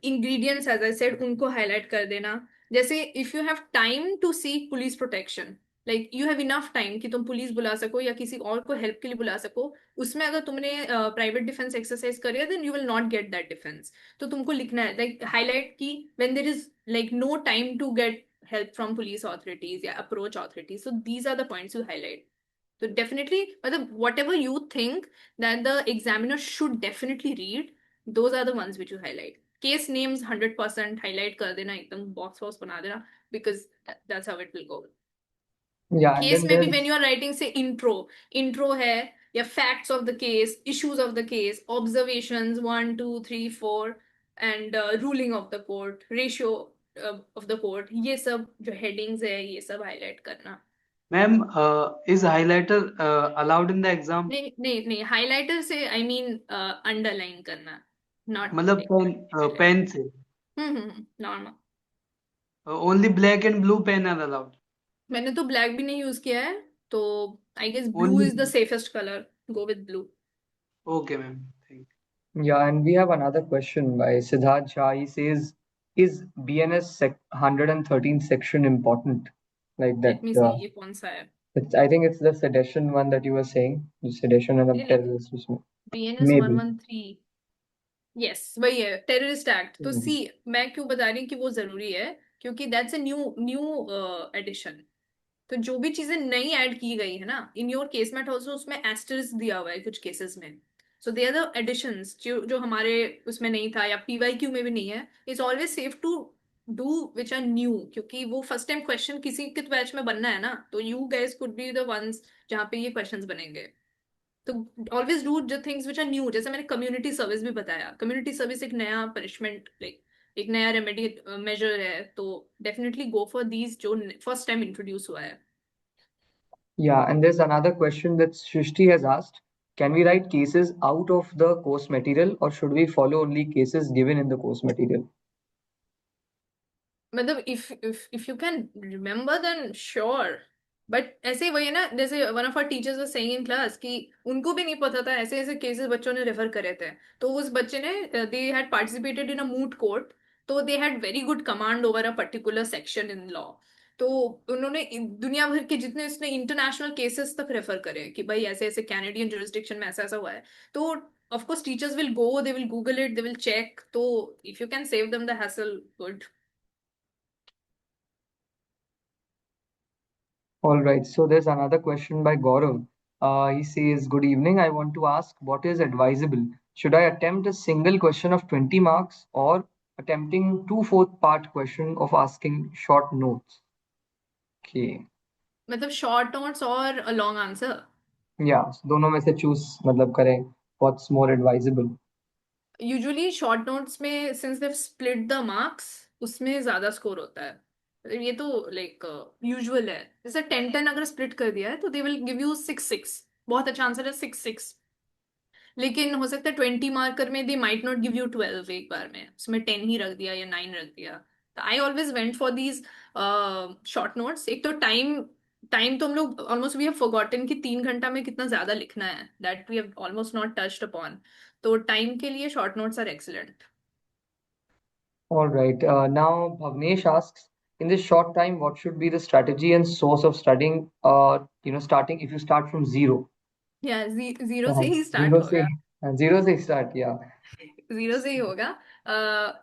ingredients as I said उनको हाईलाइट कर देना। जैसे if you have time to seek police protection, like you have enough time कि तुम पुलिस बुला सको या किसी और को हेल्प के लिए बुला सको, उसमें अगर तुमने प्राइवेट डिफेंस एक्सरसाइज करी है then you will not get that defence. तो तुमको लिखना है, लाइक हाईलाइट की when there is like no time to get help from police authorities या approach authorities, so these are the points you highlight. तो definitely मतलब whatever you think that the examiner should definitely read, those are the ones which you highlight. Case names 100% highlight कर देना, एकदम box वॉक्स बना देना, because that's how it will go. yeah, and case then में भी when there's you are writing से intro, intro है या facts of the case, issues of the case, observations 1 2 3 4, and ruling of the court, ratio of the court, ये सब जो headings है ये सब हाईलाइट करना। Ma'am, is highlighter allowed in the exam? नहीं नहीं नहीं, हाइलाइटर से आई मीन अंडरलाइन करना, नॉट मतलब पेन से? Normal. only black and blue pen are allowed? मैंने तो ब्लैक भी नहीं यूज किया है, तो I guess blue Only is the safest colour, go with blue. okay, ma'am. Thank yeah, and we have another question by Siddharth Shah. He says, is BNS 113 section important? like let that. Me see ये कौन सा है. I think it's the sedition one that you were saying. Sedition and नहीं, terrorist उसमें. BNS Maybe. 113. Yes वही है, terrorist act. तो Hmm. सी, मैं क्यों बता रही हूँ कि वो जरूरी है, क्योंकि that's a new new addition. तो जो भी चीजें नई ऐड की गई है ना, इन योर केस में ऑल्सो उसमें एस्टरिस्क दिया हुआ है कुछ केसेस में. सो दे आर द एडिशंस जो जो हमारे उसमें नहीं था, या पीवाईक्यू में भी नहीं है. It's always safe to do which are new, क्योंकि वो फर्स्ट टाइम क्वेश्चन किसी के बैच में बनना है ना, तो you guys could be the ones जहाँ पे ये क्वेश्चंस बनेंगे. तो always do the things which are new. जैसे मैंने कम्युनिटी सर्विस भी बताया, कम्युनिटी सर्विस एक नया पनिशमेंट, लाइक एक नया रेमेडी मेजर है. तो डेफिनेटली गो फॉर दीज जो फर्स्ट टाइम इंट्रोड्यूस हुआ है. Yeah, and there's another question that Shrishti has asked. Can we write cases out of the course material, or should we follow only cases given in the course material? मतलब if you can remember then sure. But ऐसे ही वही है ना, जैसे one of our teachers was saying in class कि उनको भी नहीं पता था ऐसे ऐसे केसेस बच्चों ने रेफर करे थे. तो उस बच्चे ने they had participated in a moot court. तो they had very good command over a particular section in law. तो उन्होंने दुनिया भर के जितने उसने इंटरनेशनल केसेस तक रेफर करे कि भाई ऐसे ऐसे कैनेडियन जुरिस्डिक्शन में ऐसा ऐसा हुआ है. तो of course teachers will go, they will Google it, they will check. तो if you can save them the hassle, good. All right, so there's another question by Gaurav. He says, good evening. I want to ask what is advisable? Should I attempt a single question of 20 marks or attempting two-fourth part question of asking short notes? Okay. मतलब short notes और long answer. Yeah, so दोनों में से choose मतलब करें. What's more advisable? Usually short notes में since they split the marks, उसमें ज्यादा स्कोर होता है. ये तो लाइक यूजुअल है. जैसे 10-10 अगर स्प्लिट कर दिया है तो दे विल गिव यू 6-6. बहुत अच्छा आंसर है 6-6. लेकिन हो सकता है 20 मार्कर में they might not give you 12 एक बार में, उसमें 10 ही रख दिया या 9 रख दिया. तो I always went for these short notes. एक तो टाइम टाइम तो हम लोग ऑलमोस्ट वी हैव फॉरगॉटन कि 3 घंटा में कितना ज्यादा लिखना है, that we have almost not touched upon. तो टाइम के लिए short notes are excellent. All right. Now, Bhavnesh asks, in this short time, what should be the strategy and source of studying? Starting if you start from zero. या zero से हाँ, ही start होगा. Zero से start, yeah. Zero से ही होगा.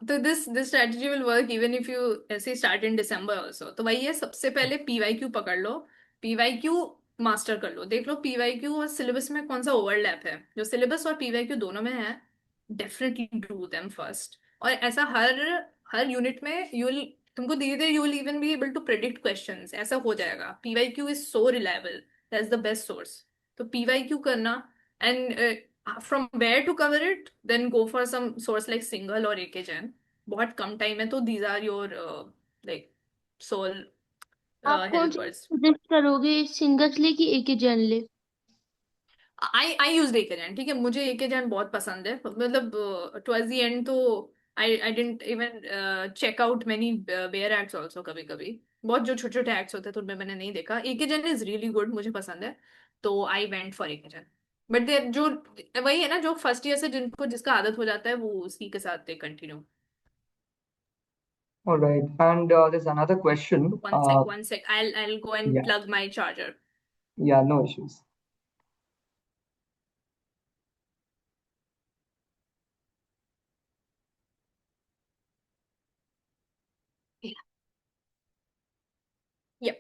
तो this strategy will work even if you ऐसे start in December also. तो वही है, सबसे पहले पीवाईक्यू पकड़ लो, पीवाईक्यू मास्टर कर लो. देख लो पीवाईक्यू और सिलेबस में कौन सा ओवरलैप है. जो सिलेबस और पीवाईक्यू दोनों में है, डेफिनेटली डू देम फर्स्ट. और ऐसा हर हर यूनिट में यू विल, तुमको धीरे धीरे you will even be able to predict questions. ऐसा हो जाएगा. PYQ is so reliable, that's the best source. तो पीवाईक्यू करना. And from where to cover it, then go for some source like Single or AKGen. बहुत कम time है, तो these are your like sole आप कौन सी helpers. सजेस्ट करोगे, singers ले कि एक जन ले? आई यूज AKGen. ठीक है, मुझे AKGen बहुत पसंद है. मतलब टुवर्ड्स द एंड तो I didn't even check out many bare acts also. कभी कभी बहुत जो छोटे छोटे एक्ट्स होते हैं तो उनमें मैंने नहीं देखा. AKGen इज रियली गुड, मुझे पसंद है. तो I went for AKGen. But there जो वही है ना, जो फर्स्ट ईयर से जिनको जिसका आदत हो जाता है वो उसी के साथ they continue. All right. And there's another question. One sec. I'll go and Yeah, plug my charger. yeah, no issues. Yeah.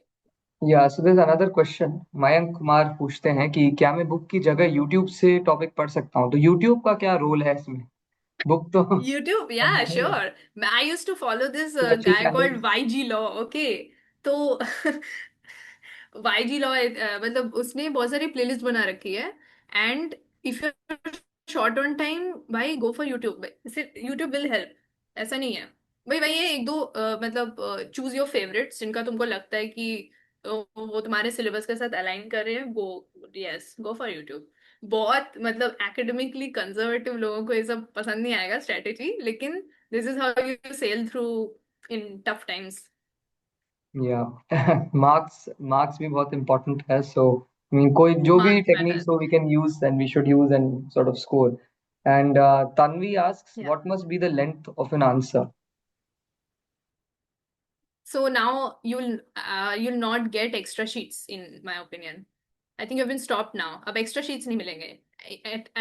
Yeah, so there's another question. Mayank Kumar पूछते हैं कि क्या मैं बुक की जगह यूट्यूब से टॉपिक पढ़ सकता हूँ? तो यूट्यूब का क्या रोल है इसमें? बुक तो YouTube, yeah, sure. I used to follow this कुछ अच्छे guy channel. called YG Law, okay? तो YG Law मतलब उसने बहुत सारी प्लेलिस्ट बना रखी है. And if you short on time, भाई go for YouTube. YouTube will help. ऐसा नहीं है. भाई भाई ये एक दो मतलब चूज योर फेवरेट्स जिनका तुमको लगता है कि वो तुम्हारे सिलेबस के साथ अलाइन कर रहे हैं. गो, यस, गो फॉर यूट्यूब. बहुत मतलब एकेडमिकली कंजर्वेटिव लोगों को ये सब पसंद नहीं आएगा स्ट्रेटेजी, लेकिन this is how you sail through in tough times. या मार्क्स भी बहुत इंपॉर्टेंट है. सो I mean, कोई जो भी मार्क्स मैटर. टेक्निक्स हो we can use and we should use and sort of score. And Tanvi asks, Yeah. what must be the length of an answer? So now you'll not get extra sheets, in my opinion. I think you've been stopped now. अब extra sheets नहीं मिलेंगे.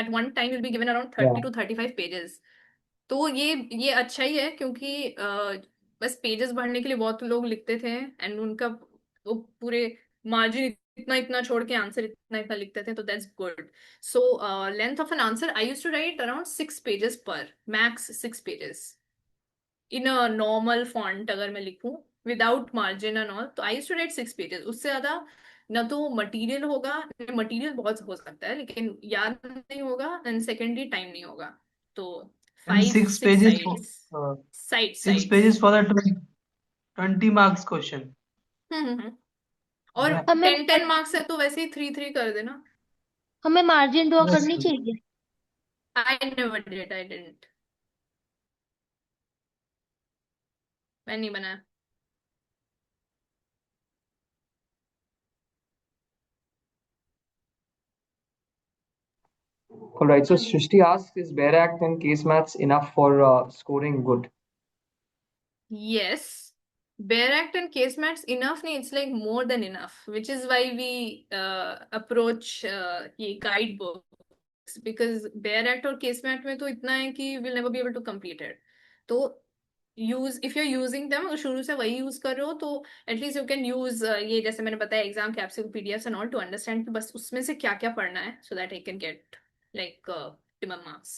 At one time you'll be given around 30 Yeah. to 35 pages. तो ये अच्छा ही है, क्योंकि बस pages भरने के लिए बहुत लोग लिखते थे, एंड उनका वो पूरे मार्जिन इतना इतना छोड़ के आंसर इतना इतना लिखते थे, तो that's good. So length of an answer I used to write around 6 pages पर max, 6 pages in a normal font. अगर मैं लिखूं विदाउट मार्जिन एंड ऑल, तो I used to write 6 pages. उससे ज्यादा ना तो मटेरियल होगा, मटेरियल बहुत हो सकता है लेकिन याद नहीं होगा, एंड सेकेंडली टाइम नहीं होगा. तो And 5 six 6 pages for sides. Sides, 6 sides. pages for the 20 marks question. हम्म. और Yeah. हमें 10 मार्क्स है तो वैसे ही 3 3 कर देना. हमें मार्जिन ड्रॉ Yes. करनी चाहिए. I never did, I didn't. मैं नहीं बनाया. All right. So Shrishti asks, is Bare Act and case maths enough for scoring good? Yes. Bare Act and case maths enough नहीं, it's like more than enough, which is why we approach ये guide books, because Bare Act और case math में तो इतना है कि we'll never be able to complete it. तो if you're using them, अगर शुरू से वही use कर रहे हो, तो at least you can use ये जैसे मैंने बताया exam capsule PDFs and all to understand कि बस उसमें से क्या क्या पढ़ना है, so that I can get like optimum marks.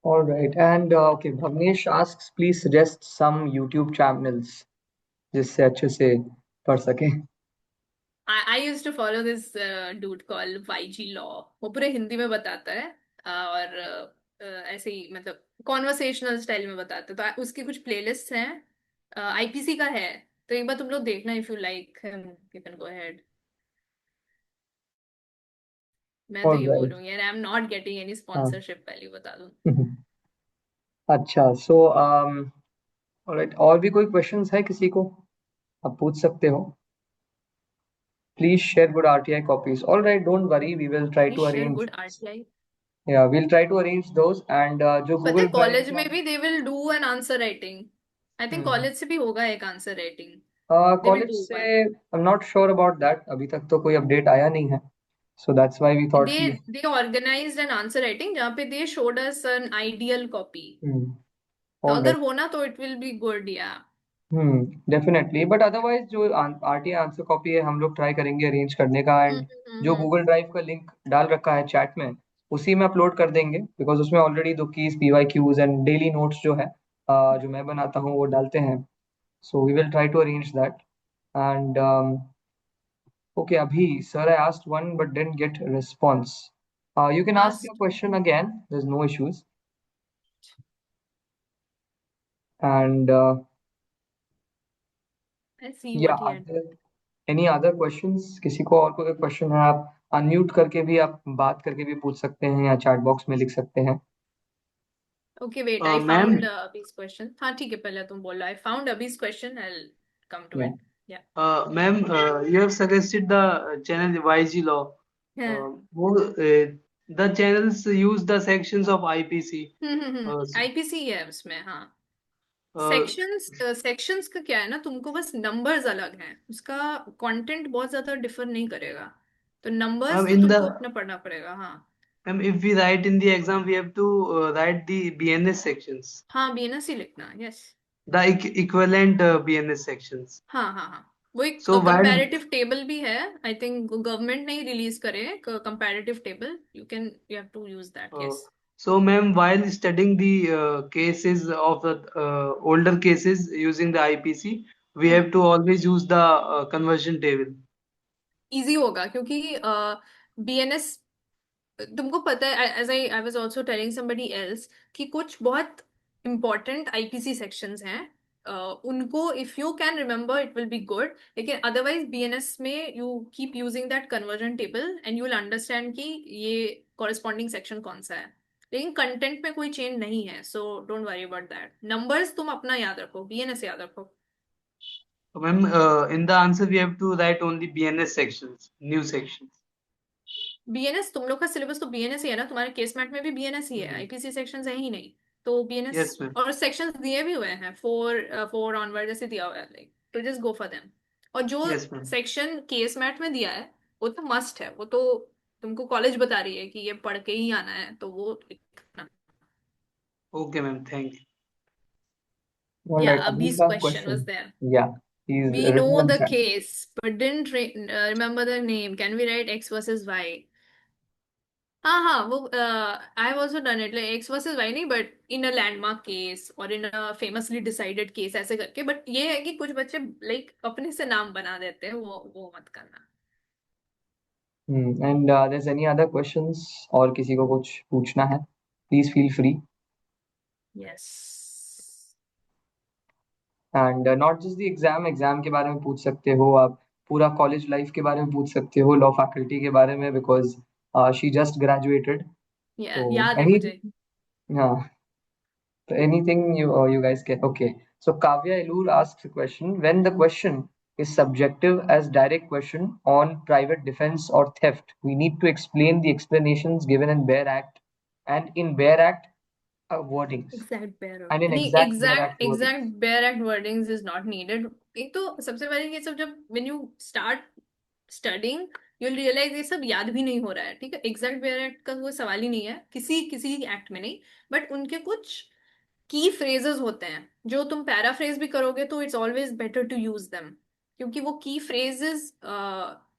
All right. And okay, Bhavnesh asks, please suggest some YouTube channels जिससे अच्छे से पढ़ सके. I used to follow this dude called YG Law. वो पूरे हिंदी में बताता है, और ऐसे ही मतलब कॉन्वर्सेशनल स्टाइल में बताता है. तो उसकी कुछ प्लेलिस्ट हैं, आईपीसी का है, तो एक बार तुम लोग देखना. If you like you can go ahead. मैं तो All ये right. बोलूंगी यार, I am not getting any sponsorship, पहले बता दूं. अच्छा. So all right. और भी कोई questions है किसी को? आप पूछ सकते हो. Please share good RTI copies. All right. Don't worry. We will try to Please share arrange. good RTI. Yeah, we'll try to arrange those. And जो पता है Google Drive कॉलेज का में भी they will do an answer writing. I think college से भी होगा एक answer writing. They will college do से one. I'm not sure about that. अभी तक तो कोई अपडेट आया नहीं है. So that's why we thought कि They organized an answer writing जहाँ पे they showed us an ideal copy. तो all अगर right. होना तो it will be good, yeah. Definitely. But otherwise जो आरटीआई आंसर कॉपी है हम लोग ट्राई करेंगे अरेंज करने का. एंड जो गूगल ड्राइव का लिंक डाल रखा है चैट में उसी में अपलोड कर देंगे, बिकॉज उसमें ऑलरेडी दो keys PYQs and daily notes जो है जो मैं बनाता हूँ वो डालते हैं. So we will try to arrange that. And okay, अभी sir I asked one but didn't get response. You can ask your Asked. Question again, there is no issues. And Let's see या what he had. Any other questions? किसी को और कोई question है आप unmute करके भी, आप बात करके भी पूछ सकते हैं या चैट बॉक्स में लिख सकते हैं. Okay, wait. I Ma'am, found Abhi's question. हाँ ठीक है, पहले तुम बोलो. I found Abhi's question. I'll come to Yeah. it. Yeah. ma'am, you have suggested the channel YG Law. हाँ. The channels use the sections of IPC. IPC है उसमें. हाँ. Uh, सेक्शंस का क्या है ना, तुमको बस नंबर्स अलग हैं, उसका कंटेंट बहुत ज्यादा डिफर नहीं करेगा. तो नंबर्स ma'am, तो in तुमको the अपना पढ़ना पड़ेगा. हाँ. ma'am, if we write in the exam, we have to write the BNS sections, हाँ बीएनएस ही लिखना. Yes. the equivalent BNS sections. हाँ हाँ हाँ. वो एक So while कंपैरेटिव टेबल भी है. आई थिंक गवर्नमेंट ने ही रिलीज करे comparative table. You have to use that. Yes. so ma'am, while studying the cases of the older cases using the IPC, we have to always use the conversion table. Easy होगा क्योंकि BNS तुमको पता है. As I was also telling somebody else कि कुछ बहुत इंपॉर्टेंट IPC sections हैं. उनको if you can remember it will be good. लेकिन अदरवाइज बीएनएस में you keep using that conversion table and you will understand कि ये कॉरेस्पॉन्डिंग सेक्शन कौन सा है. लेकिन कंटेंट में कोई चेंज नहीं है, so don't worry about that. Numbers तुम अपना याद रखो, बीएनएस याद रखो. So, ma'am, in the answer we have to write only BNS sections, new sections. BNS तुम लोग का सिलेबस तो बीएनएस ही है ना. तुम्हारे केस मैट में भी बीएनएस ही है, आईपीसी सेक्शंस है ही नहीं. तो बीएनएस Yes, ma'am. और सेक्शंस दिए भी हुए हैं, 4 ऑनवर्ड जैसे दिया हुआ है, लाइक तो जस्ट गो फॉर देम। और जो Yes, ma'am. Section case mat में दिया है वो तो मस्ट है, वो तो तुमको कॉलेज बता रही है कि ये पढ़ के ही आना है, तो वो लिखना। Okay, ma'am. Thank you. All Yeah, right, Abhi's Abhi's question was question. there. Yeah, he's We written know on the chat. case, but didn't remember the name. Can we write X versus Y? हाँ हाँ, वो I have also done it, like X versus Y नहीं, but in a landmark case और in a famously decided case ऐसे करके। But ये है कि कुछ बच्चे लाइक अपने से नाम बना देते हैं, वो मत करना। And there's any other questions और किसी को कुछ पूछना है? Please feel free. Yes. And not just the exam के बारे में पूछ सकते हो आप, पूरा कॉलेज लाइफ के बारे में पूछ सकते हो, लॉ फैकल्टी के बारे में, बिकॉज शी जस्ट ग्रेजुएटेड. तो याद है एनी, मुझे। हाँ, so anything you guys can. Okay, so Kavya Elur asks a question: when the question is subjective as direct question on private defense or theft, we need to explain the explanations given in Bare Act and in Bare Act wordings exact bare and in नहीं, exact Bare exact Act wordings. Exact bare act wordings is not needed. एक तो सबसे पहले ये सब जब when you start studying you will realise ये सब याद भी नहीं हो रहा है, ठीक है। एग्जैक्ट बेयर एक्ट का कोई सवाल ही नहीं है, किसी किसी एक्ट में नहीं। बट उनके कुछ की फ्रेजेस होते हैं जो तुम पैराफ्रेज भी करोगे तो it's always better to use them, क्योंकि वो key phrases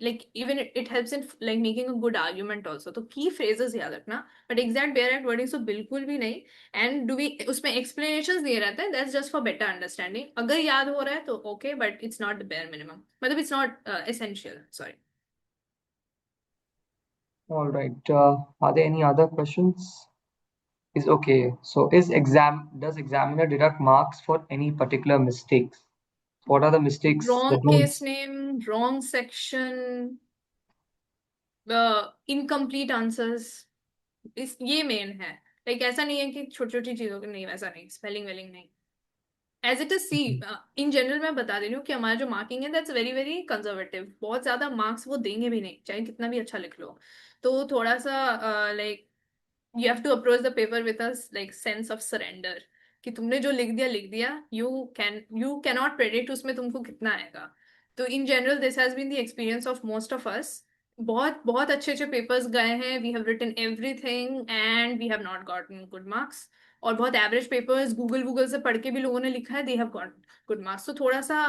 like even it helps in like making a good argument also. तो की फ्रेजेस याद रखना, but exact bare act wording तो बिल्कुल भी नहीं। एंड डू वी उसमें एक्सप्लेनेशंस दिए रहते हैं, that's just for better understanding. अगर याद हो रहा है तो okay, but it's not the bare minimum, मतलब it's not essential, sorry. All right. Are there any other questions? Is okay. So does examiner deduct marks for any particular mistakes? What are the mistakes, the wrong case rules? Name, wrong section, incomplete answers, इस ये main है। Like ऐसा नहीं है कि छोटी छोटी चीजों के नहीं, वैसा नहीं, स्पेलिंग वेलिंग नहीं। As it is see, in general मैं बता दे रही हूँ कि हमारा जो मार्किंग है दैट्स वेरी वेरी कंजर्वेटिव। बहुत ज्यादा मार्क्स वो देंगे भी नहीं चाहे कितना भी अच्छा लिख लो। तो थोड़ा सा like you have to approach the paper with a like sense of surrender, कि तुमने जो लिख दिया, यू कैन नॉट प्रेडिक्ट उसमें तुमको कितना आएगा। तो in general this has been the experience of most of us. बहुत बहुत अच्छे अच्छे पेपर्स गए हैं, we have written everything and we have not gotten good marks. और बहुत एवरेज पेपर्स गूगल गूगल से पढ़ के भी लोगों ने लिखा है, they have got good marks. तो थोड़ा सा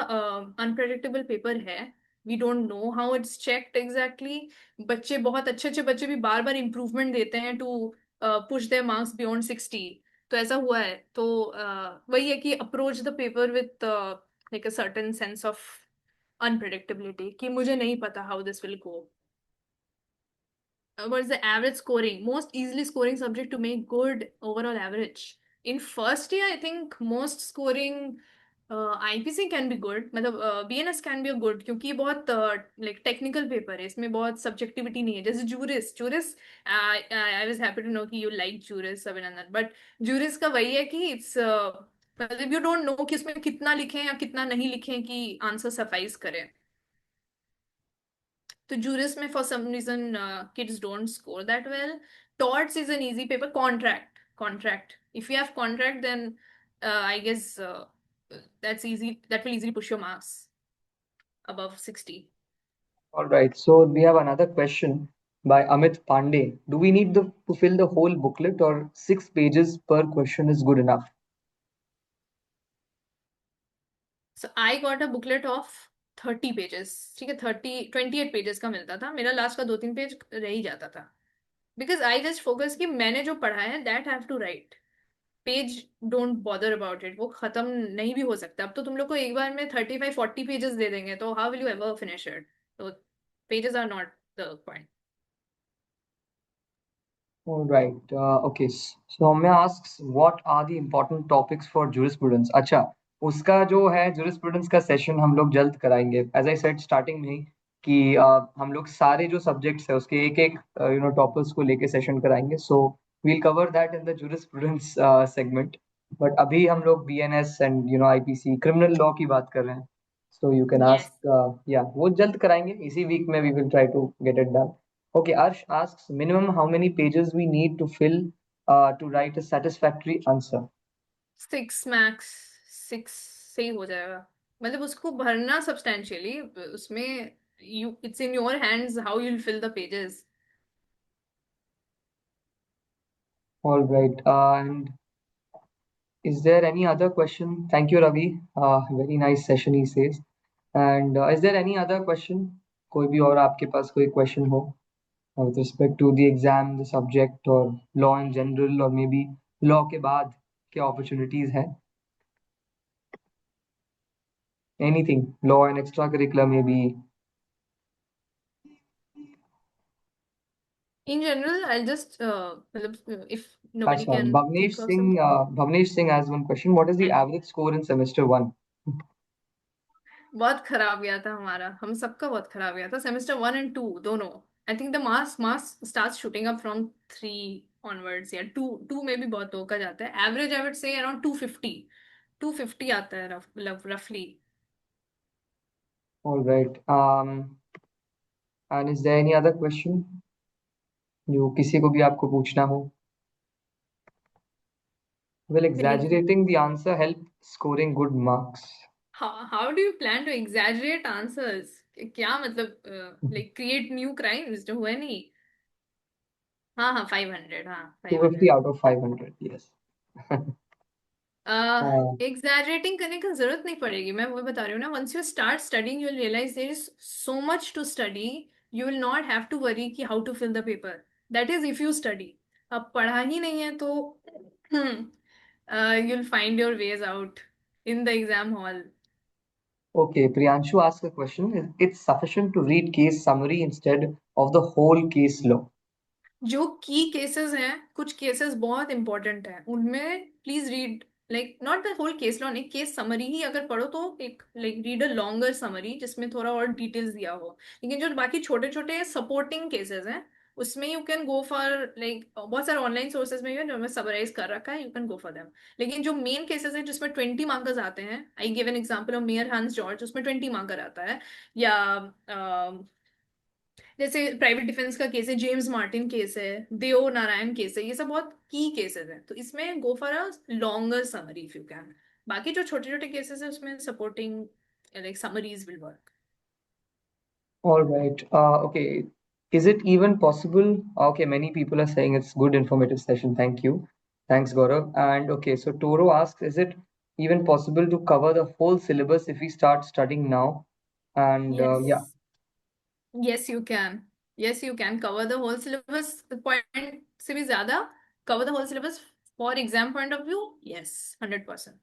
अनप्रेडिक्टेबल पेपर है। We don't know how it's checked exactly. बच्चे बहुत अच्छे अच्छे बच्चे भी बार बार इंप्रूवमेंट देते हैं to push their marks beyond 60। तो ऐसा हुआ है। तो वही है कि approach the paper with like a certain sense of unpredictability, कि मुझे नहीं पता how this will go. What is the average scoring? Most easily scoring subject to make good overall average. In first year, I think most scoring IPC can be good. मतलब BNS can be a good, क्योंकि ये बहुत like technical paper है, इसमें बहुत subjectivity नहीं है। जैसे juris I was happy to know कि you like juris अभिनंदन, but juris का वही है कि it's मतलब you don't know कि उसमें कितना लिखें या कितना नहीं लिखें कि आंसर सफाइस करे। तो juris में for some reason kids don't score that well. Torts is an easy paper. Contract. If you have contract, then I guess that's easy. That will easily push your marks above 60. All right. So we have another question by Amit Pandey. Do we need to fill the whole booklet, or 6 pages per question is good enough? So I got a booklet of 30 pages. ठीक है, 28 pages का मिलता था। मेरा last का 2-3 page रह ही जाता था, बिकॉज आई जस्ट फोकस कि मैंने जो पढ़ा है that have to write. Page don't bother about it, वो खत्म नहीं भी हो सकता। अब तो तुम लोग को एक बार में 35-40 पेजेस दे देंगे, तो how will you ever finish it? तो pages are not the point. All right. Okay. So Soumya asks, what are the important topics for jurisprudence? अच्छा, उसका जो है jurisprudence का सेशन हम लोग जल्द कराएंगे। As I said starting में ही कि हम लोग सारे जो सब्जेक्ट्स है उसके एक एक टॉपिक्स को लेके सेशन कराएंगे। So we'll cover that in the jurisprudence segment. But अभी हम लोग BNS and IPC criminal law की बात कर रहे हैं। So you can yes. ask, yeah, वो जल्द कराएंगे इसी वीक में। We will try to get it done. Okay, Arsh asks minimum how many pages we need to fill to write a satisfactory answer. 6 max, 6 से ही हो जाएगा. मतलब उसको भरना सब्सटेंशियली, उसमें you it's in your hands how you'll fill the pages. All right. And is there any other question? Thank you, Ravi. Very nice session, he says. And is there any other question? कोई भी और आपके पास कोई question हो with respect to the exam, the subject, or law in general, or maybe law के बाद क्या opportunities हैं? Anything, law and extracurricular maybe. In general, I'll just मतलब if nobody अच्छा, can think of something. Bhavnesh Singh has one question. What is the average score in semester one? बहुत खराब गया था हमारा, हम सबका बहुत खराब गया था सेमेस्टर 1 and 2 दोनों. आई think the marks start shooting up from 3 onwards, या 2 में भी बहुत लोगों का जाता है. एवरेज आई वुड से अराउंड 250 आता है रफली. All right. And is there any other question जो किसी को भी आपको पूछना हो? Will exaggerating the answer help scoring good marks? How do you plan to exaggerate answers? क्या मतलब like create new crimes? जो हुए नहीं. हाँ 500, हाँ 250 500. out of 500. Yes. एग्जैजरेटिंग करने की जरूरत नहीं पड़ेगी, मैं वो बता रही हूँ ना. Once you start studying you will realise there is so much to study. You will not have to worry कि how to fill the paper. That is if you study. अब पढ़ा ही नहीं है तो you will find your ways out in the exam hall. Okay, Priyanshu asked a question. It's sufficient to read case summary instead of the whole case law. जो की cases हैं, कुछ केसेस बहुत इंपॉर्टेंट हैं, उनमें please read like not the whole case law, नहीं, case summary ही अगर पढ़ो तो एक like read a longer summary जिसमें थोड़ा और डिटेल्स दिया हो. लेकिन जो बाकी छोटे छोटे सपोर्टिंग केसेस हैं उसमें you can go for like बहुत सारे ऑनलाइन सोर्सेज में भी है जो मैं समराइज कर रखा है, you can go for them. लेकिन जो मेन केसेस है जिसमें 20 मार्कर्स आते हैं, I give an example of mayor हंस जॉर्ज, उसमें 20 मार्कर आता है. या जैसे प्राइवेट डिफेंस का केस है, जेम्स मार्टिन केस है, देओ नारायण केस है, ये सब बहुत की केसेस हैं, तो इसमें go for a longer summary if you can. बाकी जो छोटे छोटे केसेस है उसमें supporting like summaries will work. All right. Okay. Is it even possible? Okay, many people are saying it's good informative session. Thank you. Thanks, Gaurav. And okay, so Toro asks, is it even possible to cover the whole syllabus if we start studying now? And yeah, Yes you can. Yes you can cover the whole syllabus. Point से भी ज्यादा cover the whole syllabus for exam point of view. Yes, 100%.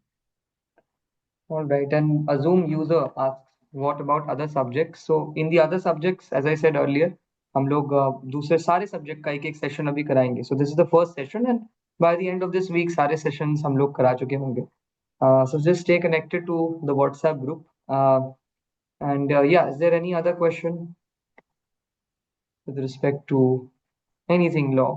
all right. And Azum user asks, what about other subjects? So in the other subjects, as I said earlier, हम लोग दूसरे सारे subject का एक एक सेशन अभी कराएंगे. So this is the first session, and by the end of this week सारे सेशंस हम लोग करा चुके होंगे. So just stay connected to the WhatsApp group. And yeah, is there any other question with respect to anything law?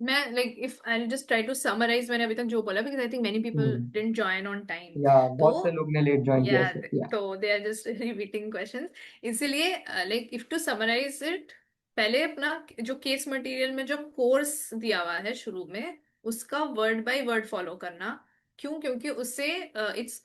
मैं like if I'll just try to summarize मैंने अभी तक जो बोला, because I think many people didn't join on time. Yeah, तो बहुत से लोग ने लेट ज्वाइन किया yeah, सर. Yeah. तो they are just repeating questions. इसलिए like if to summarize it, पहले अपना जो केस मटेरियल में जो कोर्स दिया हुआ है शुरू में, उसका वर्ड बाय वर्ड फॉलो करना. क्यों? क्योंकि उससे इट्स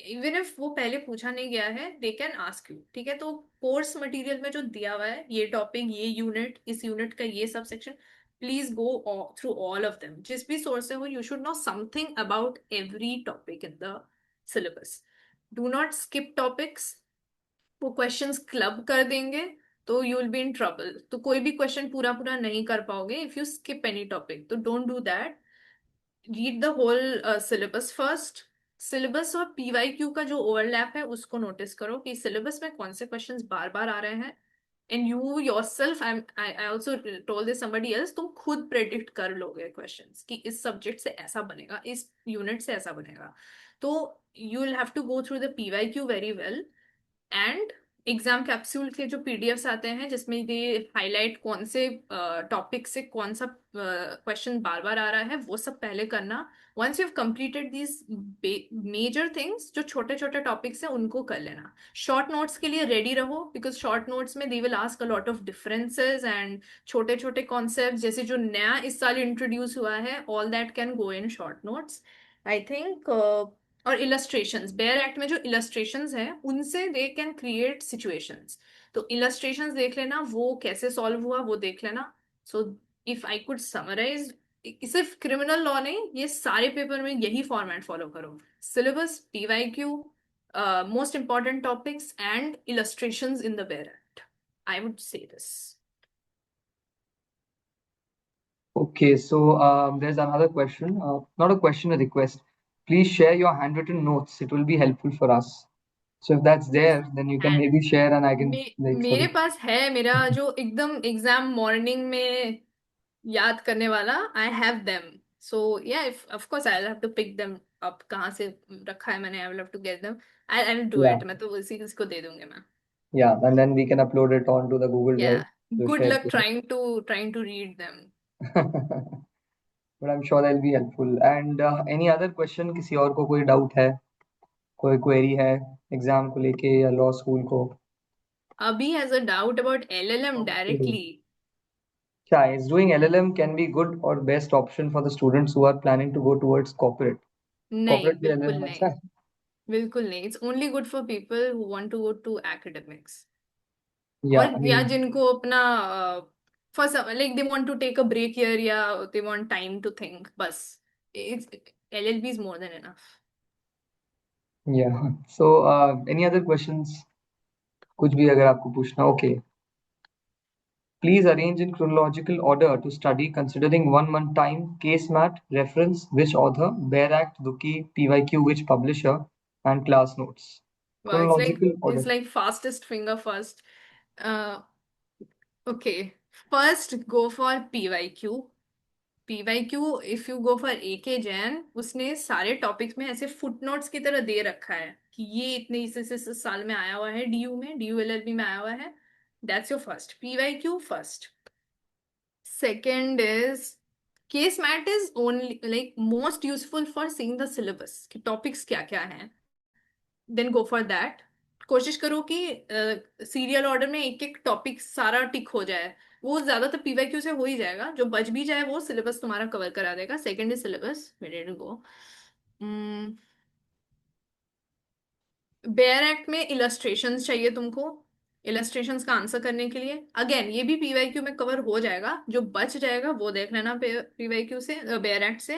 इवन इफ वो पहले पूछा नहीं गया है दे कैन आस्क यू. ठीक है, तो कोर्स मटेरियल में जो दिया हुआ है, ये टॉपिक, ये यूनिट, इस यूनिट का ये सब section, please go through all of them. जिस भी सोर्स से हो, you should know something about every topic in the syllabus. Do not skip topics. वो क्वेश्चंस क्लब कर देंगे तो you will be in trouble. तो कोई भी क्वेश्चन पूरा पूरा नहीं कर पाओगे if you skip any topic, तो don't do that. Read the whole syllabus first. Syllabus और पीवाईक्यू का जो ओवरलैप है उसको नोटिस करो कि सिलेबस में कौन से क्वेश्चंस बार बार आ रहे हैं. And you yourself, I also told this somebody else, तुम खुद प्रेडिक्ट कर लोगे क्वेश्चंस कि इस सब्जेक्ट से ऐसा बनेगा, इस यूनिट से ऐसा बनेगा. तो you will have to go through the PYQ very well. And exam capsule के जो पीडीएफ्स आते हैं जिसमें ये हाईलाइट कौन से टॉपिक से कौन सा क्वेश्चन बार बार आ रहा है, वो सब पहले करना। Once you have completed these major things, जो छोटे छोटे टॉपिक्स हैं उनको कर लेना। शॉर्ट नोट्स के लिए रेडी रहो, बिकॉज शॉर्ट नोट्स में they will ask a lot of differences and छोटे छोटे कॉन्सेप्ट जैसे जो नया इस साल इंट्रोड्यूस हुआ है, all that can go in short notes I think. और इलस्ट्रेशंस, बेयर एक्ट में जो इलस्ट्रेशंस हैं उनसे दे कैन क्रिएट सिचुएशंस। तो इलस्ट्रेशंस देख लेना, वो कैसे सॉल्व हुआ वो देख लेना। So if I could summarise, सिर्फ क्रिमिनल लॉ नहीं, ये सारे पेपर में यही फॉर्मेट फॉलो करो। Syllabus, PYQ, most important topics and illustrations in the bare act, I would say this. Okay, so there's another question, not a question, a request. Please share your handwritten notes. It will be helpful for us. So if that's there, then you can maybe share and I can like sort मेरे of. पास है, मेरा जो एकदम exam morning में याद करने वाला, I have them. So yeah, if of course I have to pick them up, कहाँ से रखा है मैंने, I will have to get them. I will do Yeah, it, मैं तो उसी किसी को दे दूंगी मैं। yeah, and then we can upload it onto the Google या, Drive to good share luck to trying to read them. them. But I'm sure they'll be helpful. And any other question, किसी और को कोई doubt है, कोई query है exam को लेके या लॉ स्कूल को? अभी has a doubt about LLM Okay. Directly. Yeah, is doing LLM can be good or best option for the students who are planning to go towards corporate. नहीं, Corporate के लिए बिल्कुल LLM अच्छा नहीं, है? बिल्कुल नहीं। It's only good for people who want to go to academics, Yeah, I और या mean, जिनको अपना first like they want to take a break year, या they want time to think, बस it's LLB is more than enough. yeah. So, any other questions? कुछ भी अगर आपको पूछना, okay. Please arrange in chronological order to study considering 1 month time, case mat, reference, which author, Bear Act, Duki, PYQ, which publisher, and class notes. Wow, Chronological order. it's like fastest finger first. Okay, first go for PYQ। PYQ, if you go for A K Jain, उसने सारे topics में ऐसे footnotes की तरह दे रखा है कि ये इतने इस साल में आया हुआ है, डीयू में, डीयू एलएलबी में आया हुआ है। That's your first PYQ first. Second is case mat, is only like most useful for seeing the syllabus कि टॉपिक्स क्या क्या हैं। Then go for that. कोशिश करो कि सीरियल ऑर्डर में एक एक टॉपिक सारा टिक हो जाए, वो ज्यादातर पीवाईक्यू से हो ही जाएगा। जो बच भी जाए वो सिलेबस तुम्हारा कवर करा देगा। Second is syllabus, ready to go. Bare act में इलस्ट्रेशंस चाहिए तुमको। इलस्ट्रेशंस का आंसर करने के लिए अगेन ये भी पीवाईक्यू में कवर हो जाएगा, जो बच जाएगा वो देख लेना पीवाईक्यू से, बेयर एक्ट से।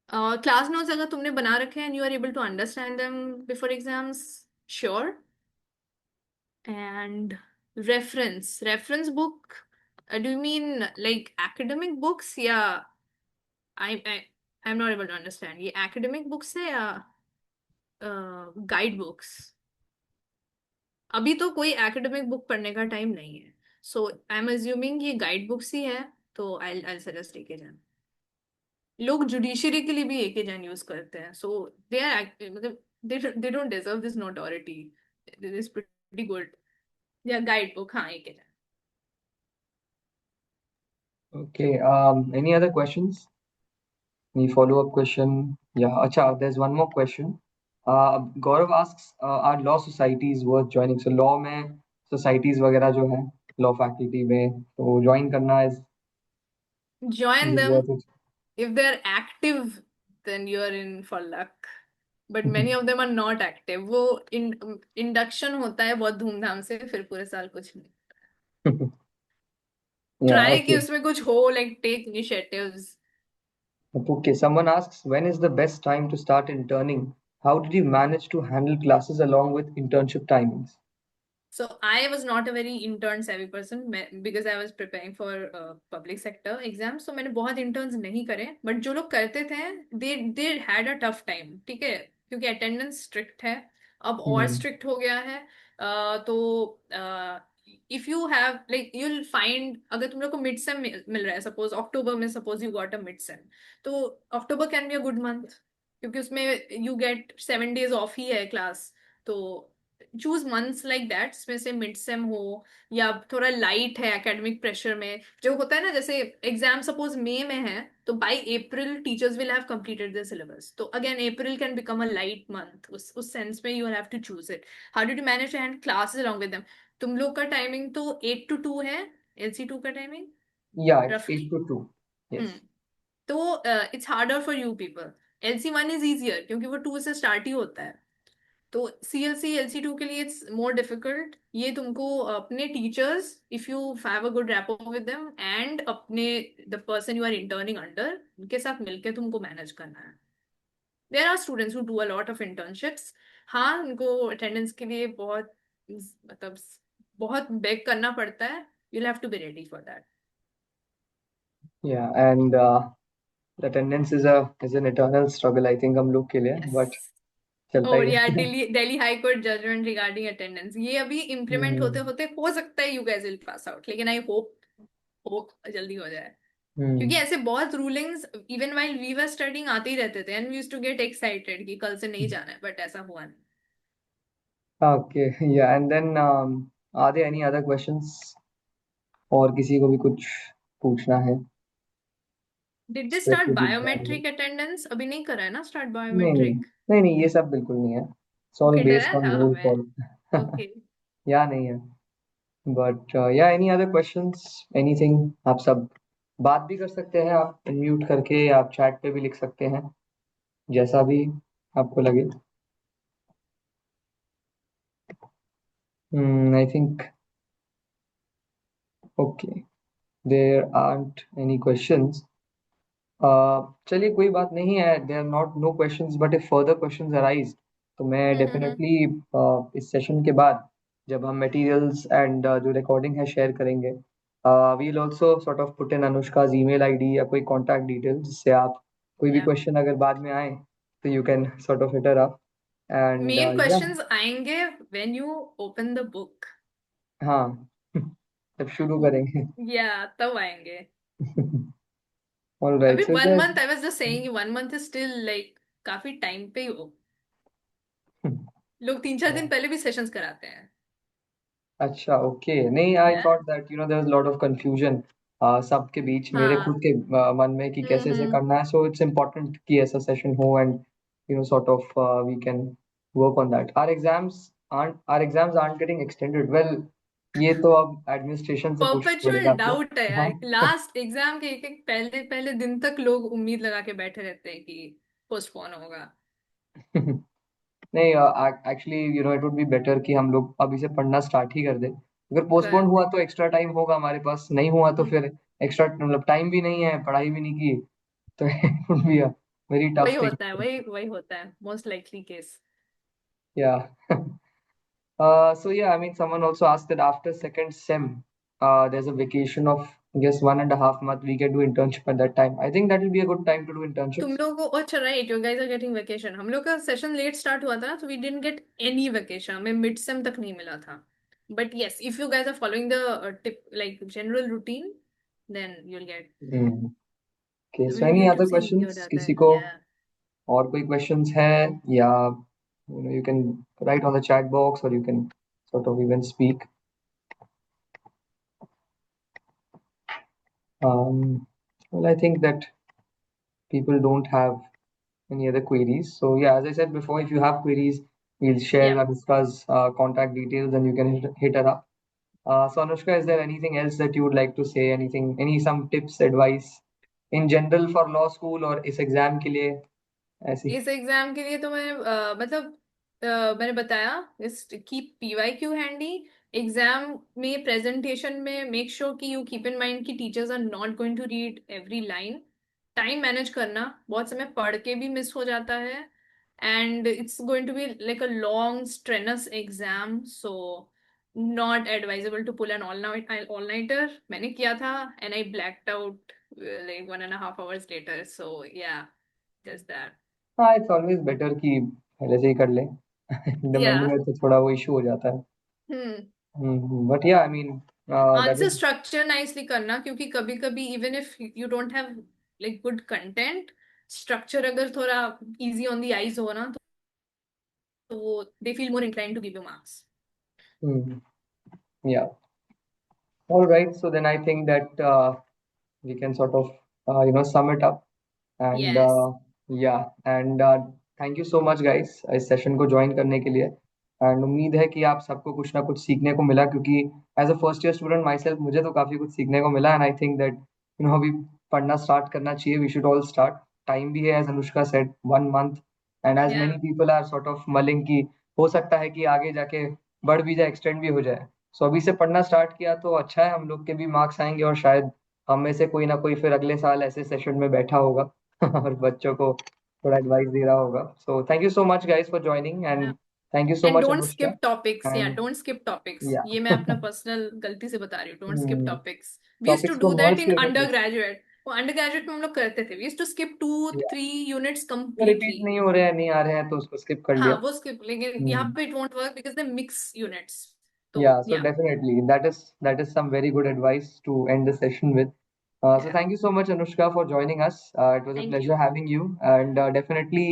क्लास नोट्स अगर तुमने बना रखे हैं, you are able to understand them before exams, sure. And reference book, do you mean like academic books? Yeah, I I'm not able to understand, ये academic books है या guide books? अभी तो कोई academic book पढ़ने का time नहीं है, so I'm assuming ये guide books ही है, तो I'll suggest एक जन। लोग जुडिशरी के लिए भी एक जन यूज करते हैं, so they are मतलब they don't deserve this notoriety, this is pretty good। या गाइड बुक, हाँ एक है। Okay. Any other questions? Any follow-up question? Yeah, acha, there's one more question. Gaurav asks, are law societies worth joining? So law में societies वगैरह जो है law faculty में, तो join करना Join is them worth it. if they're active, then you're in for luck, but many of them are not active। वो induction होता है बहुत धूमधाम से, फिर पूरे साल कुछ नहीं। Yeah, ट्राई कि okay. उसमें कुछ हो, like take initiatives. Okay, someone asks, when is the best time to start interning? How did you manage to handle classes along with internship timings? So I was not a very intern savvy person because I was preparing for public sector exams, so मैंने बहुत interns नहीं करे, but जो लोग करते थे they had a tough time, ठीक है, क्योंकि attendance strict है, अब और Hmm. strict हो गया है। तो if you have like you'll find, अगर तुम लोग को मिड सेम मिल रहा है, सपोज अक्टूबर में, suppose you got a mid sem, तो October can be a good month, क्योंकि उसमें यू गेट 7 days ऑफ ही है क्लास, तो चूज मंथ्स लाइक दैट, इसमें से मिड सेम हो या थोड़ा लाइट है एकेडमिक प्रेशर में, जो होता है ना, जैसे एग्जाम सपोज मई में है तो by April teachers will have completed the syllabus, तो again April can become a light month, उस सेंस में you have to choose it. How do you manage hand classes along with them? तुम लोग का timing तो 8 to 2 है, LC2 का timing Yeah, it's रफली। 8 to 2. Hmm, Yes. तो it's harder for you people. LC1 is easier क्योंकि वो 2 से स्टार्ट ही होता है, तो CLC LC2 के लिए इट्स मोर डिफिकल्ट। ये तुमको अपने teachers, if you have a good rapport with them and अपने the person you are interning under, उनके साथ मिलके तुमको मैनेज करना है। There are students who do a lot of internships. हाँ, उनको अटेंडेंस के लिए बहुत, मतलब बहुत बेग करना पड़ता है, you'll have to be ready for that. Yeah, and the attendance is an eternal struggle, I think, हम लोग के लिए, Yes. but चलता और ही या है. Delhi high court judgement regarding attendance, ये अभी इम्प्लीमेंट होते हम्म. होते हो सकता है you guys will pass out, लेकिन आई होप होप जल्दी हो जाए, क्योंकि हम्म. ऐसे बहुत rulings even while we were studying आते ही रहते थे and we used to get excited कि कल से नहीं जाना है, बट ऐसा हुआ नहीं। Okay, yeah, and then are there any other questions? और किसी को भी कुछ पूछना है? Did they start Especially biometric attendance? अभी नहीं करा है ना स्टार्ट नहीं, नहीं, बायोमेट्रिक? नहीं, नहीं, ये सब बिल्कुल नहीं है. It's all ओके, डरा based on था roll मैं। call. ओके। या नहीं है. But yeah, any other questions? Anything? आप सब बात भी कर सकते हैं, आप अनम्यूट करके, या आप चैट पे भी लिख सकते हैं, जैसा भी आपको लगे. I think okay. There aren't any questions. चलिए, कोई बात नहीं है. There are not no questions, but if further questions arise, तो मैं हम्म। डेफिनेटली इस सेशन के बाद जब हम मटेरियल्स एंड जो रिकॉर्डिंग है शेयर करेंगे, we'll also sort of put in Anushka's email ID या कोई कांटेक्ट डिटेल, जिससे आप कोई भी या क्वेश्चन अगर बाद में आए तो you can sort of hit her up. And main या, क्वेश्चंस आएंगे when you open the book. हाँ, जब शुरू करेंगे. या तब आएंगे। ऑल राइट, अभी सो 1 month, I was just saying 1 month is still like काफी टाइम पे ही हो। लोग 3-4 दिन पहले भी सेशंस कराते हैं। अच्छा, ओके. नहीं, आई या thought that there was lot of confusion सबके बीच, मेरे खुद हाँ। के मन में, कि कैसे ऐसे हम्म। करना है. सो इट्स इम्पोर्टेंट कि ऐसा सेशन हो, and sort of we can work on that. Our exams aren't getting extended. Well, ये तो अब एडमिनिस्ट्रेशन से पूछना परपेचुअल पड़ेगा आपको. डाउट है हाँ. यार, लास्ट एग्जाम के एक एक पहले पहले दिन तक लोग उम्मीद लगा के बैठे रहते हैं कि पोस्टपोन होगा। नहीं, actually it would be better कि हम लोग अभी से पढ़ना स्टार्ट ही कर दें. अगर पोस्टपोन कर हुआ तो एक्स्ट्रा टाइम होगा हमारे पास, नहीं हुआ तो फिर एक्स्ट्रा, मतलब टाइम भी नहीं है, पढ़ाई भी नहीं की, तो it would be a very वही टफ थिंग. होता है, वही वही होता है मोस्ट लाइकली केस। या. So yeah, I mean, someone also asked that after second sem, there's a vacation of, I guess, 1.5 month. We can do internship at that time. I think that will be a good time to do तुम internships. लोगों को अच्छा, right, you guys are getting vacation. हम लोग का session late start हुआ था तो we didn't get any vacation, हमें मिड सेम तक नहीं मिला था। But yes, if you guys are following the tip like general routine, then you will get, Hmm. Okay, so any relative other से easy हो questions? जाता किसी है। को या और कोई questions है, या you can write on the chat box, or you can sort of even speak. Well, I think that people don't have any other queries. So yeah, as I said before, if you have queries, we'll share या Anushka's contact details, and you can hit her up. So Anushka, is there anything else that you would like to say? Anything, some tips, advice in general for law school, or इस exam के लिए ऐसी? इस exam के लिए तो मैं मतलब मैंने बताया, इस कीप PYQ हैंडी। एग्जाम में प्रेजेंटेशन में मेक श्योर कि यू कीप इन माइंड कि teachers are not going to read every line. Time manage करना, बहुत समय पढ़ के भी मिस हो जाता है, and it's going to be like a long strenuous exam, so not advisable to pull an all nighter. मैंने किया था and I blacked out like 1.5 hours later, so yeah, just that. हाँ, it's always better कि पहले से ही कर लें. एकदम एंड Yeah. में तो थोड़ा वो इशू हो जाता है. Hmm. But yeah, I mean, that answer is. Structure nicely करना, क्योंकि कभी कभी even if you don't have like good content, structure अगर थोड़ा इजी ऑन द आईज हो ना, so they feel more inclined to give you marks. Yeah. All right. So then I think that we can sort of sum it up. And Yes. yeah, and thank you so much guys इस session को join करने के लिए. And उम्मीद है कि आप सबको कुछ ना कुछ सीखने को मिला, क्योंकि as a first year student myself मुझे तो काफ़ी कुछ सीखने को मिला. एंड आई थिंक दैट अभी पढ़ना स्टार्ट करना चाहिए. We should all start. Time भी है, as Anushka said, 1 month. And as Yeah. Many people are sort of mulling की हो सकता है कि आगे जाके बढ़ भी जाए, एक्सटेंड भी हो जाए. सो अभी से पढ़ना स्टार्ट किया तो अच्छा है, हम लोग के भी मार्क्स आएंगे और शायद हम में से कोई ना कोई फिर अगले साल ऐसे सेशन में बैठा होगा और बच्चों को थोड़ा एडवाइस दे रहा होगा. So thank you so much guys for joining, and Yeah. Thank you so And much don't Anushka. skip topics. Yeah, and don't skip topics. या ये मैं अपना पर्सनल गलती से बता रही हूँ. Don't skip topics. We used to topics को do that मर्ज in करके कुछ undergraduate. वो undergraduate में हम लोग करते थे. We used to skip 2-3 units repeat completely. नहीं हो रहे हैं, नहीं आ रहे हैं तो उसको स्किप कर हाँ, लिया. वो skip. लेकिन यहाँ पे it won't work because they mix units. तो Yeah, so yeah. definitely that is some very good advice to end the session with. So Yeah. thank you so much Anushka for joining us. It was a Thank pleasure you. having you, and definitely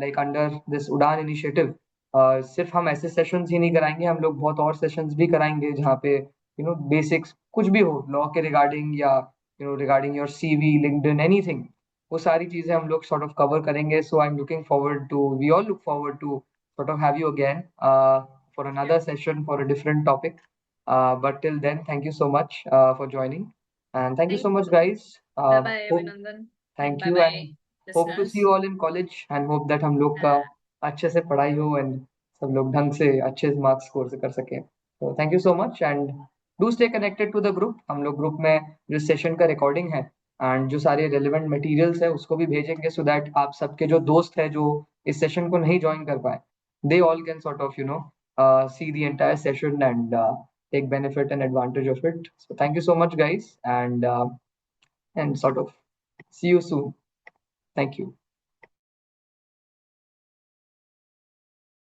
like under this Udan initiative, सिर्फ हम ऐसे sessions ही नहीं कराएंगे, हम लोग बहुत और sessions भी कराएंगे जहाँ पे बेसिक्स कुछ भी हो लॉ के रिगार्डिंग, या regarding your CV, LinkedIn, anything, वो सारी चीजें हम लोग सॉर्ट ऑफ कवर करेंगे. So I am looking forward to, we all look forward to sort of have you again for another session for a different topic. But till then, thank you so much for joining. And thank you Thank so much, you. guys. Bye bye, Hope, Abhinandan. thank Bye you, bye, and hope to listeners. see you all in college, and hope that हम लोग का अच्छे से पढ़ाई हो and सब लोग ढंग से अच्छे मार्क्स स्कोर कर सकें. So thank you so much, and do stay connected to the group. हम लोग ग्रुप में जो सेशन का रिकॉर्डिंग है एंड जो सारे रेलिवेंट मटेरियल्स है उसको भी भेजेंगे, सो दैट आप सबके जो दोस्त है जो इस सेशन को नहीं ज्वाइन कर पाए, they all can sort of see the entire session and take benefit and advantage of it. So thank you so much guys, and sort of see you soon. Thank you.